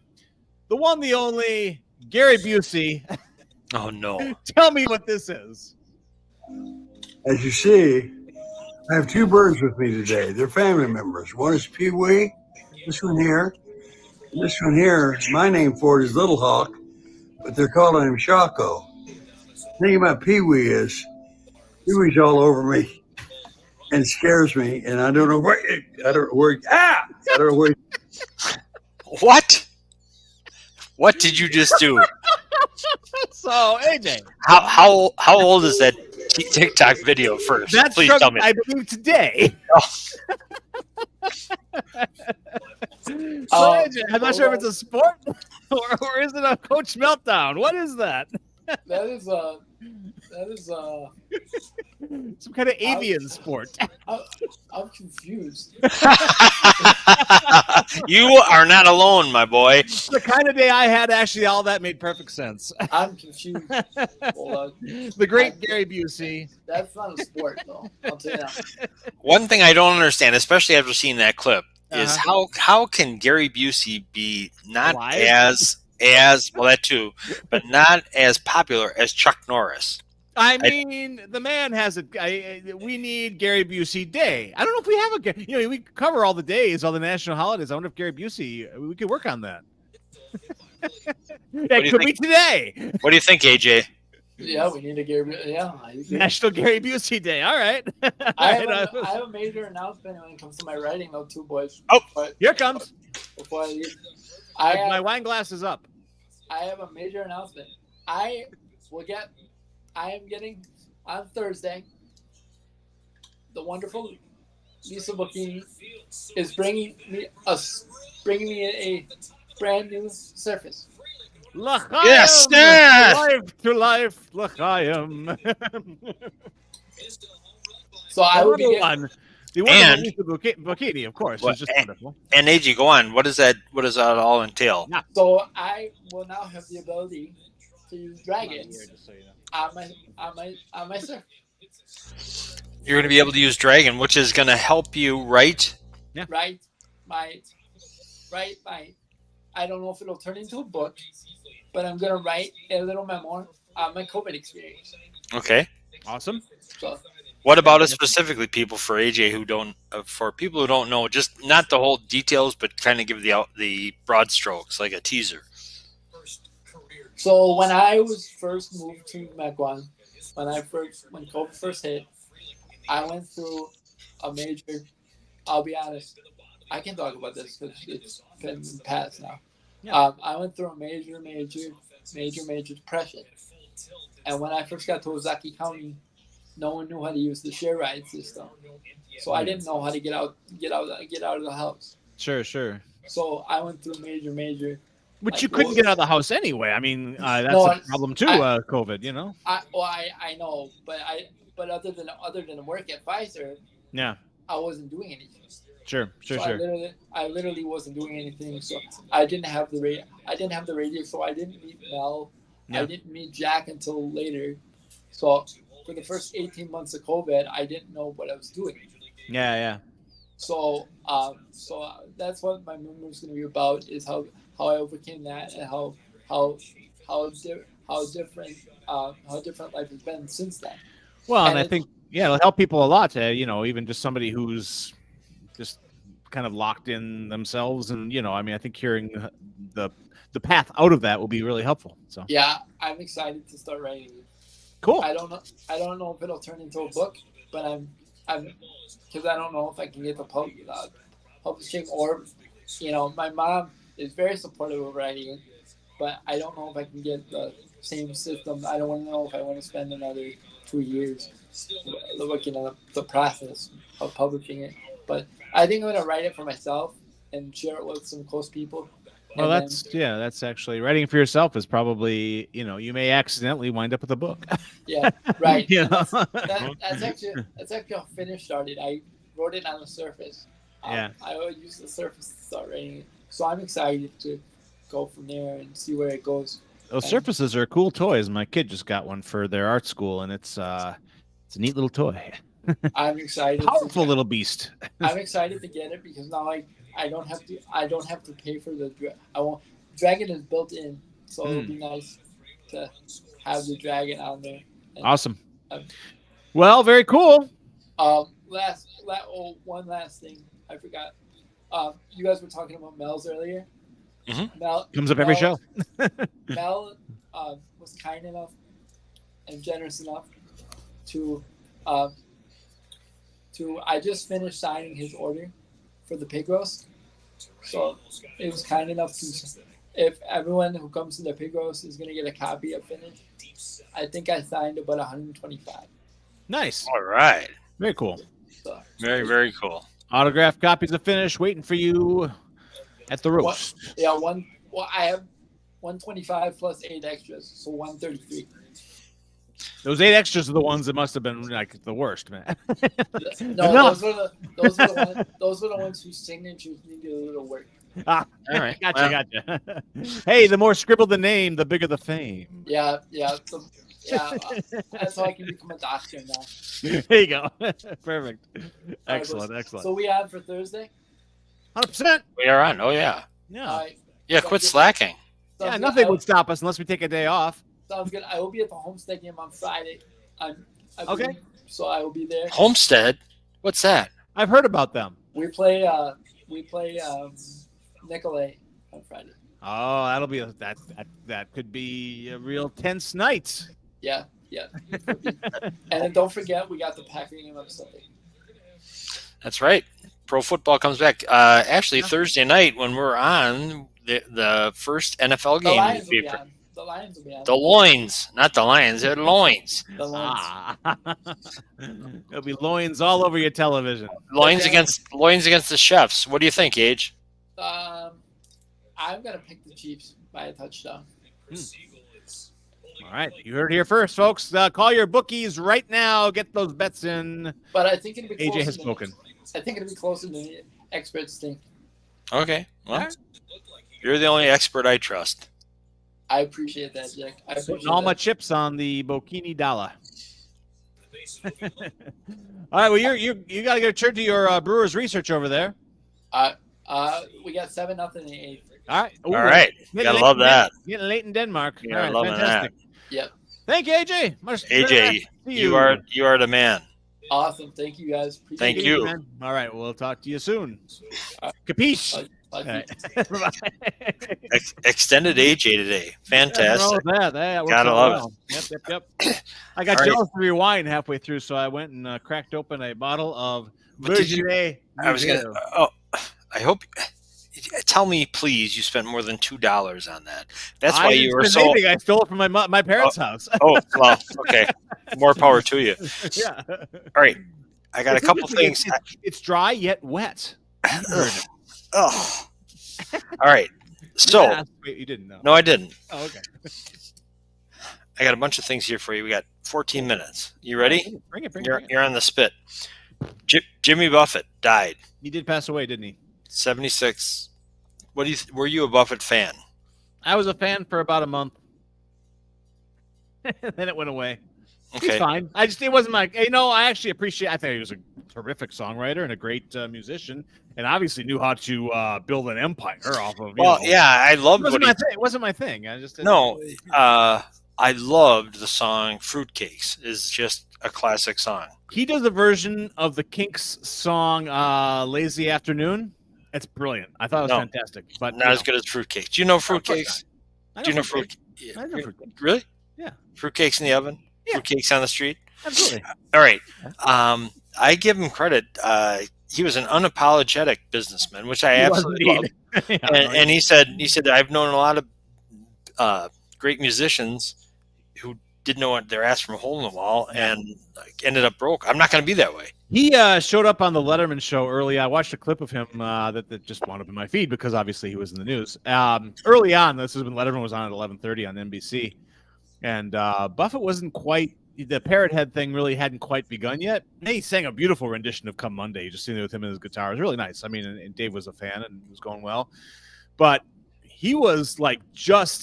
the one, the only, Gary Busey. Oh, no. Tell me what this is. As you see, I have 2 birds with me today. They're family members. One is Pee-wee, this one here. And this one here, my name for it is Little Hawk, but they're calling him Shaco. The thing about Pee-wee is, Pee-wee's all over me and scares me, and I don't know where. What? What did you just do? So, AJ, how old is that TikTok video first? That's Please from, tell me. I believe, today. AJ, I'm not sure if it's a sport or is it a Coach Meltdown. What is that? That is some kind of avian sport. I'm confused. You are not alone, my boy. The kind of day I had, actually, all that made perfect sense. I'm confused. Hold on. The great Gary Busey. That's not a sport, though. I'll tell you that. One thing I don't understand, especially after seeing that clip, is how can Gary Busey be not Alive? as well, that too, but not as popular as Chuck Norris? I mean, the man has we need Gary Busey Day. I don't know if we have we cover all the days, all the national holidays. I wonder if Gary Busey, we could work on that. It could be today. What do you think, AJ? Yeah, we need a Gary. Yeah, National Gary Busey Day. All right. I have a major announcement when it comes to my writing, though, too, boys. Oh, but here it comes. Before I leave, my wine glass is up. I have a major announcement. I am getting on Thursday. The wonderful Lisa Bocchini is bringing me a brand new Surface. L'chaim! Yes! Life to life, L'chaim. So I will be one. The one with Lisa Bocchini, of course, is just wonderful. And AJ, go on. What does that all entail? Yeah. So I will now have the ability to use dragons on my Surface. You're going to be able to use Dragon, which is going to help you write. Yeah. Write my. I don't know if it'll turn into a book, but I'm gonna write a little memoir on my COVID experience. Okay. Awesome. So What about it specifically, people for AJ who don't, for people who don't know, just not the whole details, but kind of give the broad strokes, like a teaser. So when I was first moved to Mequon, when COVID first hit, I went through a major. I'll be honest, I can talk about this because it's been past now. Yeah. I went through a major depression, and when I first got to Ozaki County, no one knew how to use the share ride system, so I didn't know how to get out of the house. Sure. So I went through major. Which like, you couldn't get out of the house anyway. I mean, that's a problem too. COVID, you know. I know, but other than work at Pfizer, Yeah. I wasn't doing anything. Sure. I literally wasn't doing anything. So I didn't have the radio. So I didn't meet Mel. Yeah. I didn't meet Jack until later. So for the first 18 months of COVID, I didn't know what I was doing. Yeah. So that's what my memory is going to be about, is how I overcame that, and how different life has been since then. Well, and I think it'll help people a lot to, even just somebody who's just kind of locked in themselves, and I mean, I think hearing the path out of that will be really helpful. So yeah, I'm excited to start writing it. Cool. I don't know if it'll turn into a book, but I'm because I don't know if I can get the publishing, or my mom is very supportive of writing it, but I don't know if I can get the same system. I don't want to know if I want to spend another 2 years looking at the process of publishing it. But I think I'm going to write it for myself and share it with some close people. Well, that's actually writing it for yourself is probably, you may accidentally wind up with a book. Yeah, right. That's actually how Finish started. I wrote it on the Surface. Yeah. I would use the Surface to start writing it. So I'm excited to go from there and see where it goes. Those Surfaces are cool toys. My kid just got one for their art school, and it's a neat little toy. I'm excited. Powerful little beast. I'm excited to get it because now I don't have to pay for the Dragon is built in, so it'll be nice to have the Dragon on there. And, awesome. Well, very cool. One last thing I forgot. You guys were talking about Mel's earlier. Mm-hmm. Mel comes up every show. Mel was kind enough and generous enough to I just finished signing his order for the pig roast. So it was kind enough to, if everyone who comes to the pig roast is going to get a copy of Finish, I think I signed about 125. Nice. All right. Very cool. So, very, very cool. Autographed copies of Finish waiting for you at the roast. I have 125 plus 8 extras, so 133. Those 8 extras are the ones that must have been like the worst, man. No, those were the ones whose signatures needed a little work. All right. Gotcha. Hey, the more scribbled the name, the bigger the fame. Yeah. That's how I can become a doctor now. There you go. Perfect. Excellent. So we on for Thursday? 100%. We are on. Oh, yeah. Yeah. Quit slacking. Yeah, nothing would stop us unless we take a day off. Sounds good. I will be at the Homestead game on Friday. Okay. So I will be there. Homestead? What's that? I've heard about them. We play Nicolay on Friday. Oh, that'll be that could be a real tense night. Yeah. And then don't forget, we got the Packer game on Sunday. That's right. Pro football comes back. Actually, Thursday night when we're on the first NFL game. The Lions will be on. The loins, not the Lions. They're loins. The loins. There'll be loins all over your television. Loins against the Chefs. What do you think, Gage? I'm gonna pick the Chiefs by a touchdown. All right, you heard it here first, folks. Call your bookies right now. Get those bets in. But I think it'll be AJ has spoken. I think it'll be closer than the experts think. Okay, well, you're the only expert I trust. I appreciate that, Jack. Putting all my chips on the Bokini Dollar. All right, well, you got to go turn to your Brewers research over there. We got 7-0 in the 8th. All right. Ooh, all right. Gotta love that. Getting late in Denmark. Yeah, all right, loving fantastic. that. Yep. Thank you, AJ. AJ, you are the man. Awesome. Thank you, guys. Appreciate Thank it. you. Man. All right, we'll talk to you soon. Capiche? Bye. All right. Extended AJ today. Fantastic. That works Gotta out love well. Yep. I got All right. jealous of your wine halfway through, so I went and cracked open a bottle of But did you- Virginie. I was gonna. Oh, I hope. Tell me, please, you spent more than $2 on that. That's why you were so. Anything. I stole it from my parents' house. Oh well, okay. More power to you. Yeah. All right, I got a couple things. It's dry yet wet. Oh. All right. So. Wait, you didn't know? No, I didn't. Oh, okay. I got a bunch of things here for you. We got 14 minutes. You ready? Bring it. You're on the spit. Jimmy Buffett died. He did pass away, didn't he? 76. Were you a Buffett fan? I was a fan for about a month. Then it went away. Okay. He's fine. It wasn't my, I actually appreciate, I think he was a terrific songwriter and a great musician, and obviously knew how to build an empire off of, I loved it wasn't my thing. I just didn't. No, I loved the song Fruitcakes. Is just a classic song. He does a version of the Kinks song Lazy Afternoon. It's brilliant. I thought it was fantastic. But not as good as Fruitcakes. Do you know Fruitcakes? Do you know fruit? I know fruitcakes. Really? Yeah. Fruitcakes in the oven? Yeah. Fruitcakes on the street? Absolutely. All right. I give him credit. He was an unapologetic businessman, which I absolutely love. And he said I've known a lot of great musicians who didn't know what their ass from a hole in the wall and ended up broke. I'm not going to be that way. He showed up on the Letterman show early. I watched a clip of him that just wound up in my feed because obviously he was in the news. Early on, this is when Letterman was on at 11:30 on NBC. And Buffett wasn't quite, the parrot head thing really hadn't quite begun yet. He sang a beautiful rendition of Come Monday. You just seen it with him and his guitar. It was really nice. I mean, and Dave was a fan and it was going well. But he was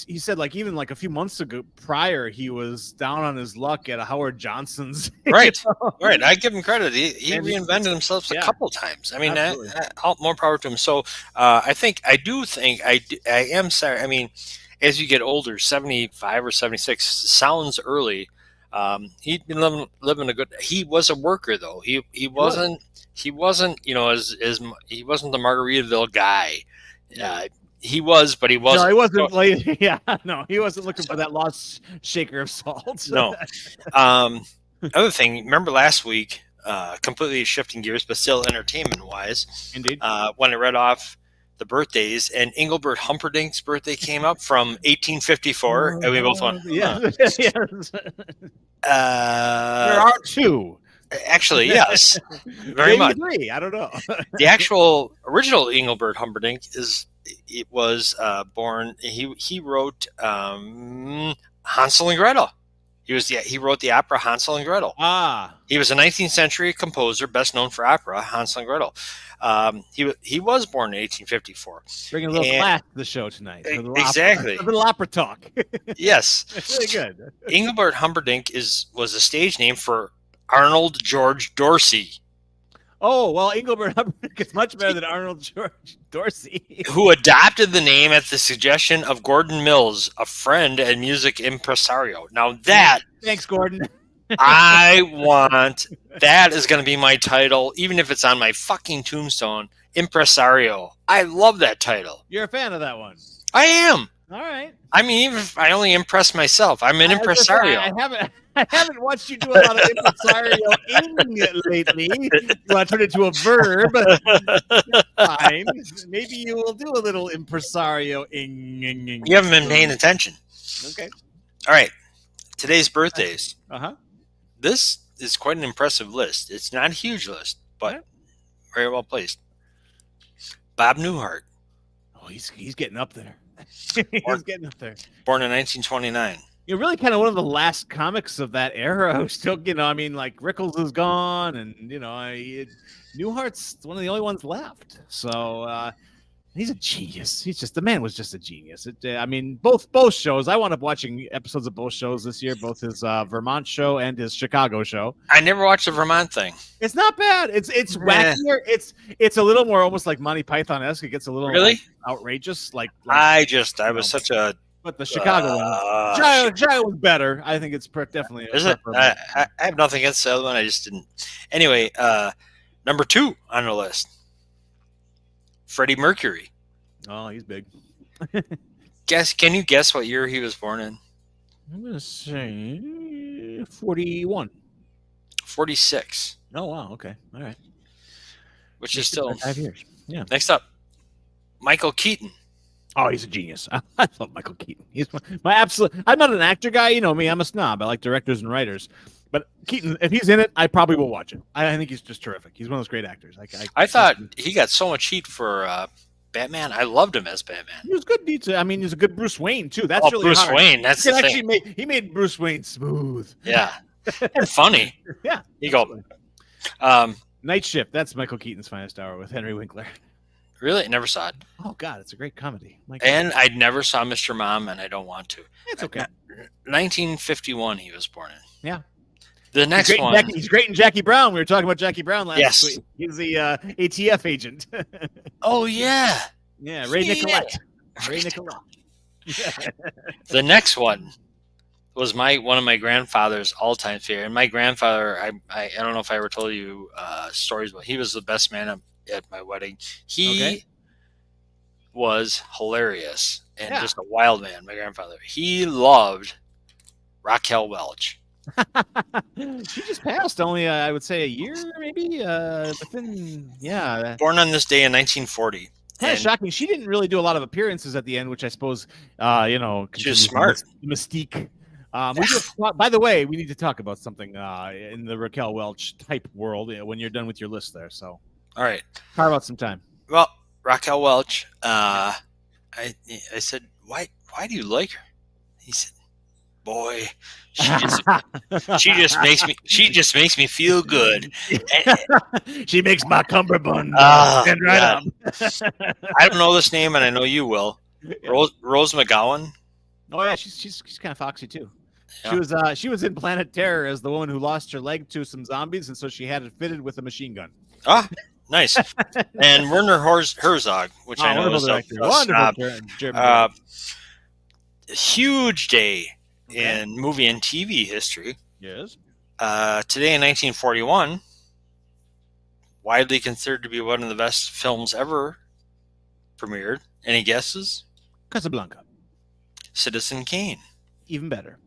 he said even a few months ago prior, he was down on his luck at a Howard Johnson's. Right. Right. I give him credit. He reinvented himself a couple times. I mean, more power to him. So I am sorry. I mean, as you get older, 75 or 76 sounds early. He'd been living a good. He was a worker though. He wasn't. He wasn't. He wasn't the Margaritaville guy. He was, but he wasn't. No, he wasn't. He wasn't looking for that lost shaker of salt. No. Other thing. Remember last week? Completely shifting gears, but still entertainment wise. Indeed. When I read off the birthdays, and Engelbert Humperdinck's birthday came up from 1854, and we both went. Yes. There are two. Actually, yes, very much. Three. I don't know. The actual original Engelbert Humperdinck was born. He wrote Hansel and Gretel. He wrote the opera Hansel and Gretel. He was a 19th century composer, best known for opera Hansel and Gretel. He was born in 1854. Bringing a little class to the show tonight. Exactly. A little opera talk. Yes. Really good. Engelbert Humperdinck was a stage name for Arnold George Dorsey. Oh, well, Engelbert Humperdinck is much better than Arnold George Dorsey. Who adopted the name at the suggestion of Gordon Mills, a friend and music impresario. Now that... Thanks, Gordon. That is going to be my title, even if it's on my fucking tombstone. Impresario. I love that title. You're a fan of that one. I am. All right. I mean, even if I only impress myself, I'm an impresario. I haven't watched you do a lot of impresario-ing lately. You want to turn it to a verb? Fine. Maybe you will do a little impresario-ing. You haven't been paying attention. Okay. All right. Today's birthdays. Uh-huh. This is quite an impressive list. It's not a huge list, but very well placed. Bob Newhart. Oh, he's getting up there. He's getting up there. Born in 1929. You're really kind of one of the last comics of that era who still, Rickles is gone, and, Newhart's one of the only ones left. So he's a genius. The man was just a genius. Both shows. I wound up watching episodes of both shows this year, both his Vermont show and his Chicago show. I never watched the Vermont thing. It's not bad. It's wackier. It's a little more almost like Monty Python-esque. It gets a little outrageous. I was such a but the Chicago one, Chicago was better. I think it's definitely. Is it? I have nothing against the other one. I just didn't. Anyway, number 2 on the list, Freddie Mercury. Oh, he's big. Can you guess what year he was born in? I'm gonna say 41. 46. Oh wow, okay, all right. Which is still 5 years. Yeah. Next up, Michael Keaton. Oh, he's a genius. I love Michael Keaton. He's my absolute. I'm not an actor guy. You know me. I'm a snob. I like directors and writers. But Keaton, if he's in it, I probably will watch it. I think he's just terrific. He's one of those great actors. I thought he got so much heat for Batman. I loved him as Batman. He was good. I mean, he's a good Bruce Wayne too. That's really Bruce hard. Wayne. That's the thing. He made Bruce Wayne smooth. Yeah, and funny. Yeah. You go. Night Shift. That's Michael Keaton's finest hour with Henry Winkler. Really? Never saw it. Oh, God. It's a great comedy. And I never saw Mr. Mom, and I don't want to. It's okay. 1951 he was born in. Yeah. The next one. He's great in Jackie Brown. We were talking about Jackie Brown last week. Yes. He's the ATF agent. Oh, yeah. Yeah, Ray Nicolette. Ray Nicolette. The next one was one of my grandfather's all-time favorite. And my grandfather, I don't know if I ever told you stories, but he was the best man at my wedding. He was hilarious and just a wild man, my grandfather. He loved Raquel Welch. She just passed only, I would say, a year, maybe. Born on this day in 1940. Kind of shocking. She didn't really do a lot of appearances at the end, which I suppose, she was smart. The mystique. By the way, we need to talk about something in the Raquel Welch type world when you're done with your list there. So, all right, carve out some time. Well, Raquel Welch. I said, why do you like her? He said, boy, she just makes me feel good. She makes my cummerbund stand right up. I don't know this name, and I know you will. Rose McGowan. Oh yeah, she's kind of foxy too. Yeah. She was in Planet Terror as the woman who lost her leg to some zombies, and so she had it fitted with a machine gun. Ah, nice. And Werner Herzog, which I know is a huge day in movie and TV history. Yes. Today in 1941, widely considered to be one of the best films ever premiered. Any guesses? Casablanca. Citizen Kane. Even better.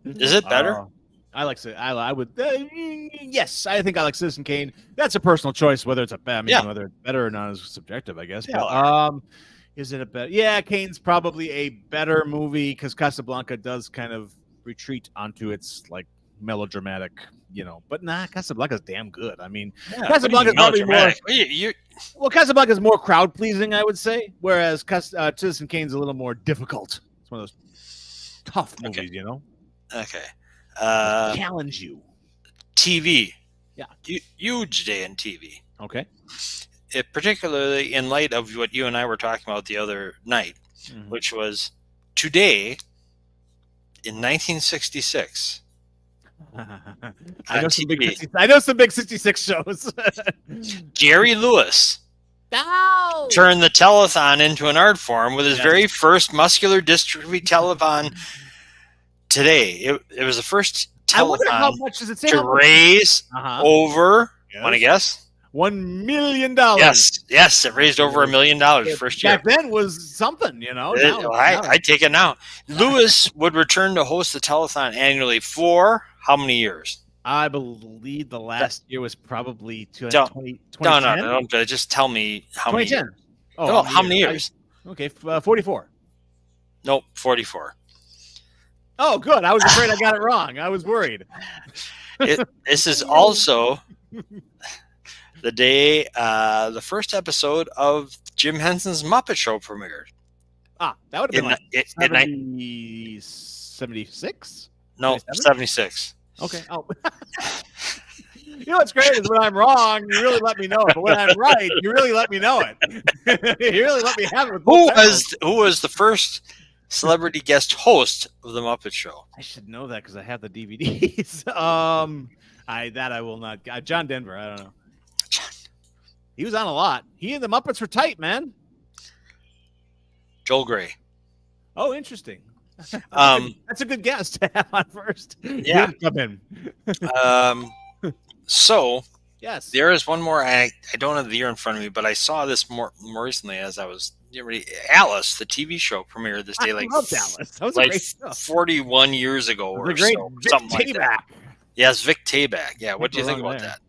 Is it better? I like. I would. Yes, I think I like Citizen Kane. That's a personal choice. Whether it's whether it's better or not is subjective, I guess. Yeah. But, is it a better? Yeah, Kane's probably a better movie because Casablanca does kind of retreat onto its like melodramatic, But Casablanca's damn good. I mean, Casablanca's probably more. Casablanca is more crowd pleasing, I would say, whereas Citizen Kane's a little more difficult. It's one of those tough movies, Okay. Challenge you. TV. Yeah. Huge day in TV. Okay. Particularly in light of what you and I were talking about the other night, which was today in 1966. I know some big 66 shows. Jerry Lewis turned the telethon into an art form with his very first muscular dystrophy telethon today. It was the first telethon. I wonder how much does it say to raise over, want to guess? $1 million. Yes, it raised over $1 million first year. Back then was something, I take it now. Lewis would return to host the telethon annually for how many years? I believe the last year was probably 2010. No, just tell me how many. 2010. Oh, how many years? 44. Nope, 44. Oh, good. I was afraid I got it wrong. I was worried. This is also the day the first episode of Jim Henson's Muppet Show premiered. That would have been 76? No, 76. Okay. Oh. What's great is when I'm wrong, you really let me know it. But when I'm right, you really let me know it. You really let me have it. Who was the first celebrity guest host of the Muppet Show? I should know that because I have the DVDs. I will not. John Denver. I don't know. He was on a lot. He and the Muppets were tight, man. Joel Grey. Oh, interesting. That's a good guess to have on first. Yeah. Come in. So Yes. there is one more. I don't have the year in front of me, but I saw this more recently as I was getting ready. Alice, the TV show, premiered this day, I loved Alice. That was a like great show. 41 years ago It or was a great so, Vic something like that. Tayback. Yes, Vic Tayback. Yeah, what do you think about that?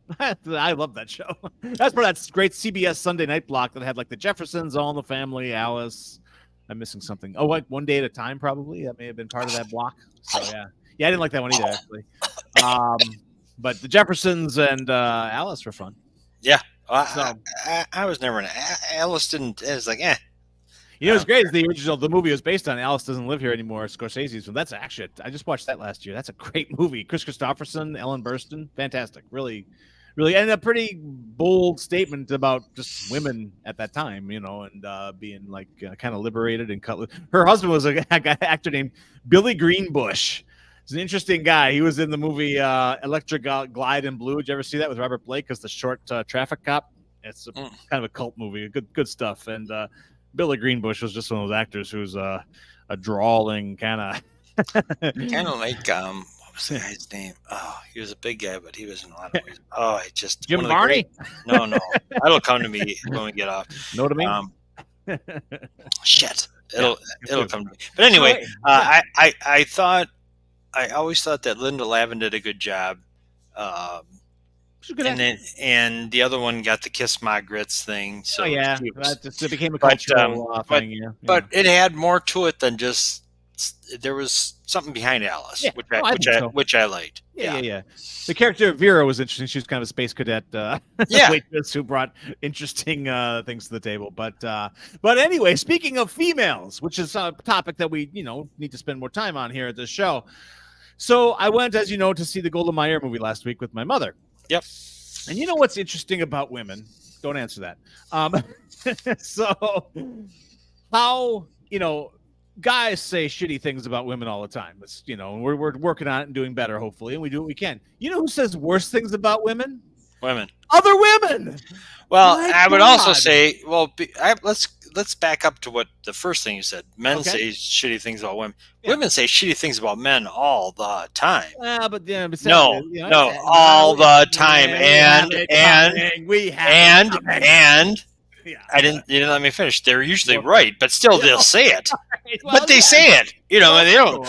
I love that show. That's for that great CBS Sunday night block that had like the Jeffersons, All in the Family, Alice. I'm missing something. Oh, like One Day at a Time, probably. That may have been part of that block. So yeah, I didn't like that one either, actually. But the Jeffersons and Alice were fun. Yeah, So, I was never an Alice. Didn't. It was like you know, what's great is the original. The movie was based on Alice Doesn't Live Here Anymore. Scorsese's film. That's actually I just watched that last year. That's a great movie. Chris Christopherson, Ellen Burstyn, fantastic. Really, and a pretty bold statement about just women at that time, you know, and being like kind of liberated and cut. Her husband was a actor named Billy Greenbush. He's an interesting guy. He was in the movie Electric Glide in Blue. Did you ever see that with Robert Blake as the short traffic cop? It's kind of a cult movie. Good stuff. And Billy Greenbush was just one of those actors who's a drawling kind of like what was the guy's name? Oh, he was a big guy, but he was in a lot of ways. Oh, I just Jim Varney. No, that'll come to me when we get off. Know what I mean? Shit, it'll come to me. But anyway, I always thought that Linda Lavin did a good job. And the other one got the Kiss My Grits thing. So it became a cultural thing. Yeah. But it had more to it than just. There was something behind Alice, which I liked. Yeah. The character of Vera was interesting. She was kind of a space cadet waitress who brought interesting things to the table. But anyway, speaking of females, which is a topic that we need to spend more time on here at this show. So I went, as you know, to see the Golda Meir movie last week with my mother. Yep. And you know what's interesting about women? Don't answer that. So how, guys say shitty things about women all the time. It's, we're working on it and doing better, hopefully, and we do what we can. You know who says worse things about women? Women. Other women. Well, I would also say, let's back up to what the first thing you said. Men say shitty things about women. Yeah. Women say shitty things about men all the time. But no, all the time. You didn't let me finish. They're usually right, but still they'll say it. But they say it. They don't.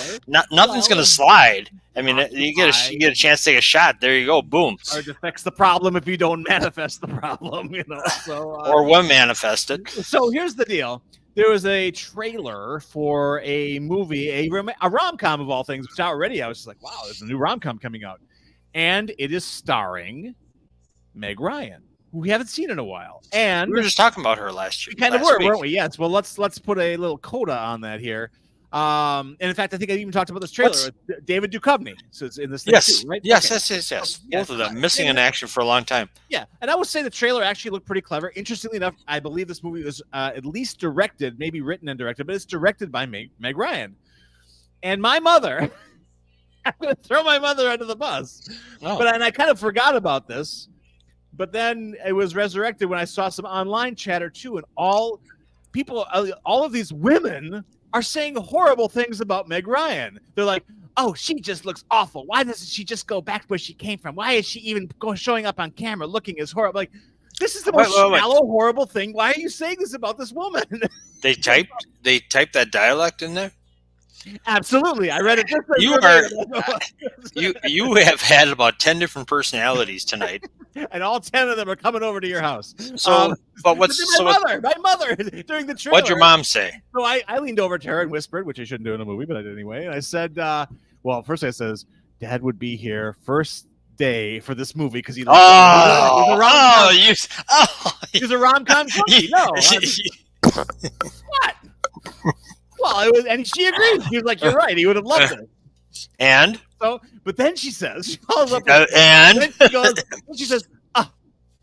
Nothing's going to slide. I mean, you get a chance to take a shot. There you go. Boom. Or to fix the problem if you don't manifest the problem. So or one manifest it. So here's the deal. There was a trailer for a movie, a rom-com of all things, which already I was just like, wow, there's a new rom-com coming out. And it is starring Meg Ryan, who we haven't seen in a while. And we were just talking about her last year. We kind of were, weren't we? Yes. Well, let's put a little coda on that here. And in fact, I think I even talked about this trailer. David Duchovny is in this thing too, right? Yes. Both of them missing in action for a long time. Yeah, and I would say the trailer actually looked pretty clever. Interestingly enough, I believe this movie was at least directed, maybe written and directed, but it's directed by Meg Ryan. And my mother, I'm going to throw my mother under the bus. Oh. And I kind of forgot about this. But then it was resurrected when I saw some online chatter too, and all of these women are saying horrible things about Meg Ryan. They're like, "Oh, she just looks awful. Why doesn't she just go back to where she came from? Why is she even showing up on camera looking as horrible?" Like, this is the most shallow, horrible thing. Why are you saying this about this woman? They typed that dialect in there. Absolutely, I read it. You have had about 10 different personalities tonight, and all 10 of them are coming over to your house. So, my mother during the trailer. What'd your mom say? So I leaned over to her and whispered, which I shouldn't do in a movie, but I did anyway. And I said, first I says, Dad would be here first day for this movie because he's a rom-com junkie. No, what? Well, it was, and she agreed. She was like, "You're right. He would have loved it." And but then she says, she follows up, and she says, "Oh,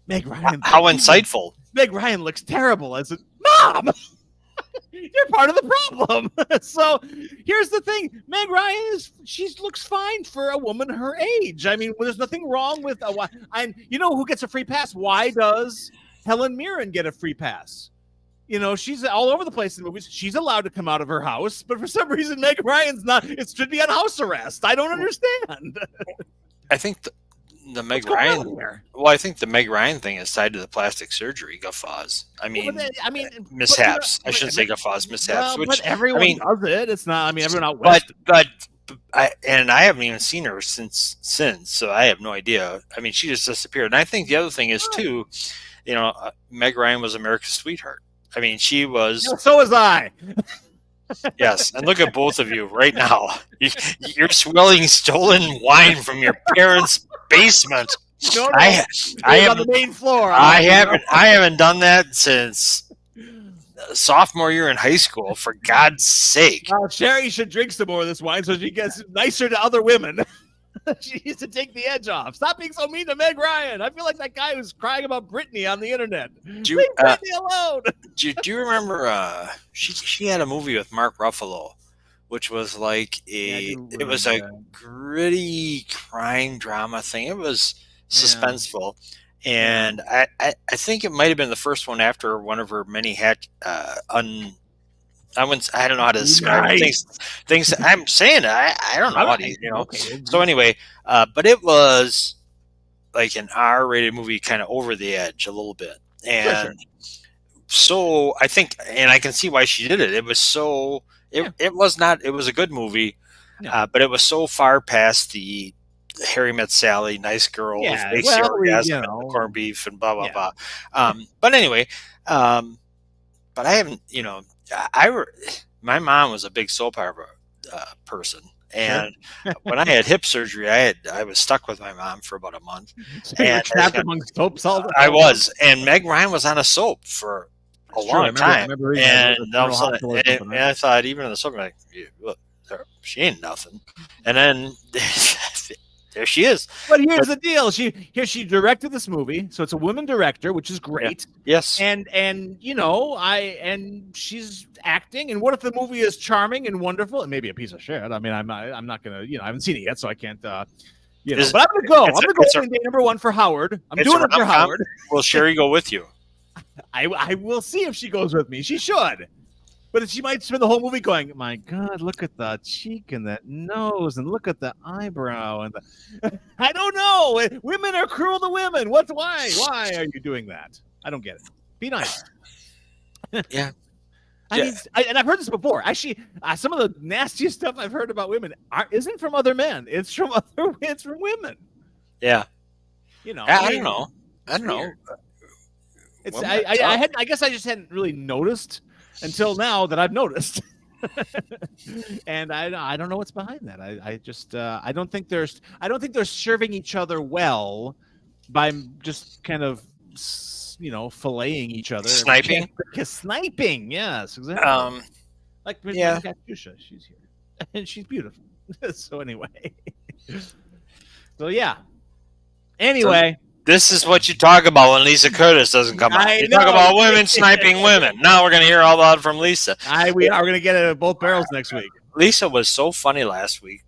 Meg Ryan. How insightful! Meg Ryan looks terrible." I said, "Mom, you're part of the problem." So here's the thing: Meg Ryan she looks fine for a woman her age. I mean, there's nothing wrong with and you know who gets a free pass? Why does Helen Mirren get a free pass? You know, she's all over the place in movies. She's allowed to come out of her house, but for some reason, Meg Ryan's not. It should be on house arrest. I don't understand. I think the Meg Ryan. Well, I think the Meg Ryan thing is tied to the plastic surgery guffaws. I mean, mishaps. I shouldn't say guffaws, mishaps. Well, which but everyone does it. It's not. I mean, everyone out west. But I haven't even seen her since, so I have no idea. I mean, she just disappeared. And I think the other thing is too, you know, Meg Ryan was America's sweetheart. I mean, she was. So was I. Yes, and look at both of you right now. You're swilling stolen wine from your parents' basement. No, I am on the main floor. I haven't done that since sophomore year in high school. For God's sake. Well, Sherry should drink some more of this wine so she gets nicer to other women. She needs to take the edge off. Stop being so mean to Meg Ryan. I feel like that guy who's crying about Britney on the internet. Leave Britney alone. Do you remember? She had a movie with Mark Ruffalo, which was like a gritty crime drama thing. It was suspenseful, and I think it might have been the first one after one of her many I don't know how to describe things. I'm saying it. I don't know how to, you know. Okay. So anyway, but it was like an R-rated movie, kind of over the edge a little bit, and so I think, and I can see why she did it. It was so. It was not. It was a good movie, but it was so far past the Harry Met Sally, nice girl, corned beef, and blah blah blah. But anyway, but I haven't, you know. My mom was a big soap opera person, and when I had hip surgery, I was stuck with my mom for about a month. So and trapped among soaps all the time. I was, and Meg Ryan was on a soap for a long time, and I thought, even in the soap, I'm like, look, she ain't nothing, and then. There she is. But here's the deal. She directed this movie, so it's a woman director, which is great. Yeah. Yes. And you know, she's acting. And what if the movie is charming and wonderful? It may be a piece of shit. I mean, I'm not gonna, you know, I haven't seen it yet, so I can't. But I'm gonna go. I'm gonna go in day number one for Howard. I'm doing it for Howard. Will Sherry go with you? I will see if she goes with me. She should. But she might spend the whole movie going, my God, look at the cheek and that nose, and look at the eyebrow, and I don't know. Women are cruel to women. Why? Why are you doing that? I don't get it. Be nice. Yeah. I mean, and I've heard this before. Actually, some of the nastiest stuff I've heard about women isn't from other men. It's from women. Yeah. You know. I don't know. I don't know. It's I guess I just hadn't really noticed until now that I've noticed. And I don't know what's behind that. I just I don't think they're serving each other well by just kind of, you know, filleting each other. Sniping, yes, exactly. Like Katusha, she's here and she's beautiful. So anyway. So yeah. Anyway. This is what you talk about when Lisa Curtis doesn't come out. You talk about women sniping women. Now we're going to hear all about it from Lisa. We are going to get it at both barrels next week. Lisa was so funny last week.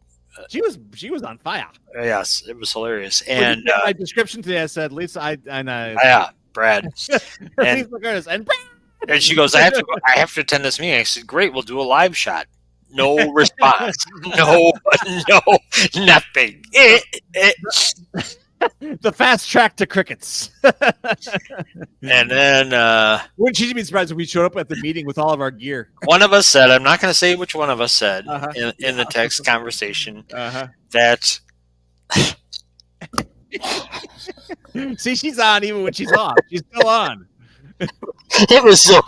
She was on fire. Yes, it was hilarious. And my description today, I said, Lisa, Brad. And Lisa Curtis and Brad. And she goes, I have to attend this meeting. I said, great, we'll do a live shot. No response. No, nothing. The fast track to crickets. And then wouldn't she be surprised if we showed up at the meeting with all of our gear? One of us said, I'm not going to say which one of us said in the text conversation that see, she's on even when she's off. She's still on. It was so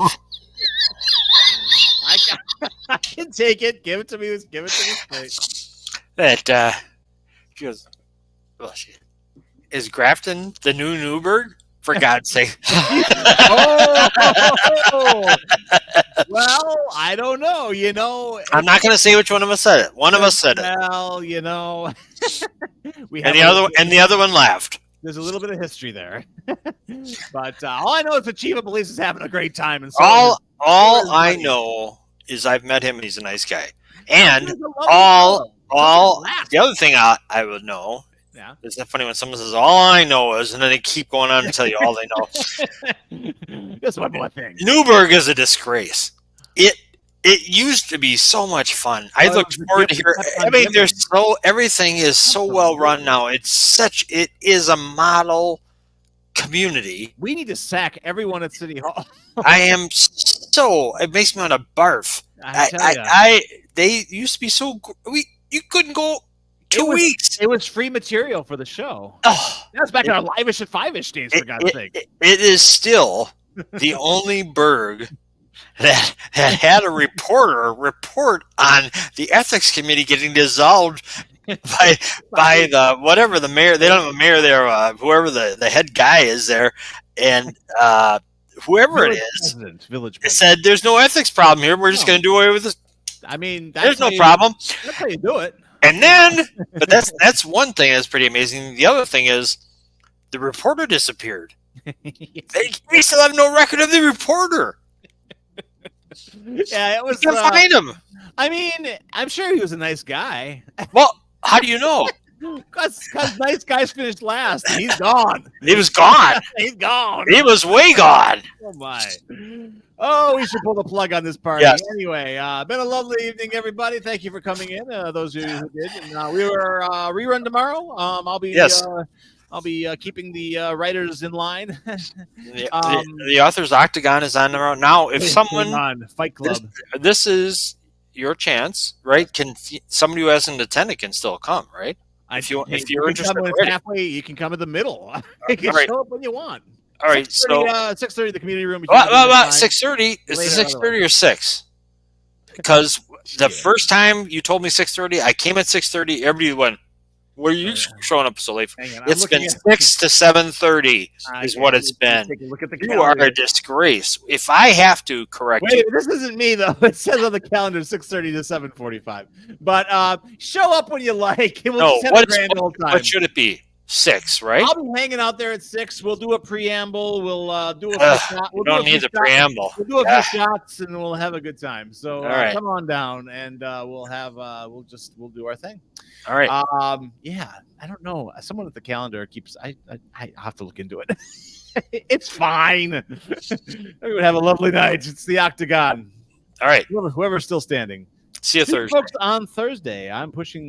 I can take it. Give it to me. Give it to me straight. That she goes, well, is Grafton the new Newburgh? For God's sake. Well, I don't know. You know, I'm not going to say which one of us said it. One of us said it. Well, you know, and the other one laughed. There's a little bit of history there, but all I know is the chief of police is having a great time. And so all I know is I've met him and he's a nice guy. And the other thing I would know. Yeah. Isn't it funny when someone says, all I know is, and then they keep going on to tell you all they know. That's one more thing. Newburgh is a disgrace. It used to be so much fun. I looked forward to hear. I mean, everything is so well run now. It is a model community. We need to sack everyone at City Hall. I am it makes me want to barf. They used to be so you couldn't go 2 weeks. It was free material for the show. Oh, that was back in our live-ish at 5-ish days, for God's sake. It is still the only burg that had a reporter report on the ethics committee getting dissolved by the whatever the mayor. They don't have a mayor there. Whoever the head guy is there, and whoever it is, village said there's no ethics problem here. We're just going to do away with this. I mean, there's no problem. That's how you do it. And then, but that's one thing that's pretty amazing. The other thing is the reporter disappeared. They still have no record of the reporter. Yeah, it was. You can't find him. I mean, I'm sure he was a nice guy. Well, how do you know? Because nice guys finished last. He's gone. He was gone. He's gone. He was way gone. Oh my. Oh, we should pull the plug on this party. Yes. Anyway, been a lovely evening, everybody. Thank you for coming in. Those of you who did. And, we were rerun tomorrow. I'll be keeping the writers in line. The Authors Octagon is on tomorrow. Now, if someone Fight Club, this is your chance, right? Somebody who hasn't attended can still come, right? If you're interested, halfway, you can come in the middle. You can show up when you want. All right, 6:30, the community room. 6:30? Is it 6:30 or 6? Because the first time you told me 6:30, I came at 6:30. Everybody went, "Where are you showing up so late?" It's been 6 to 7:30 is what it's been. Look at the you are a disgrace. If I have to correct you, this isn't me though. It says on the calendar 6:30 to 7:45. But show up when you like. What should it be? 6, right? I'll be hanging out there at 6. We'll do a preamble. We'll do a few shots. We don't need the preamble. We'll do a few shots and we'll have a good time. So right. Come on down and we'll do our thing. All right. Yeah, I don't know. Someone at the calendar keeps. I have to look into it. It's fine. We would have a lovely night. It's the Octagon. All right. Whoever's still standing. See you Thursday. Folks, on Thursday, I'm pushing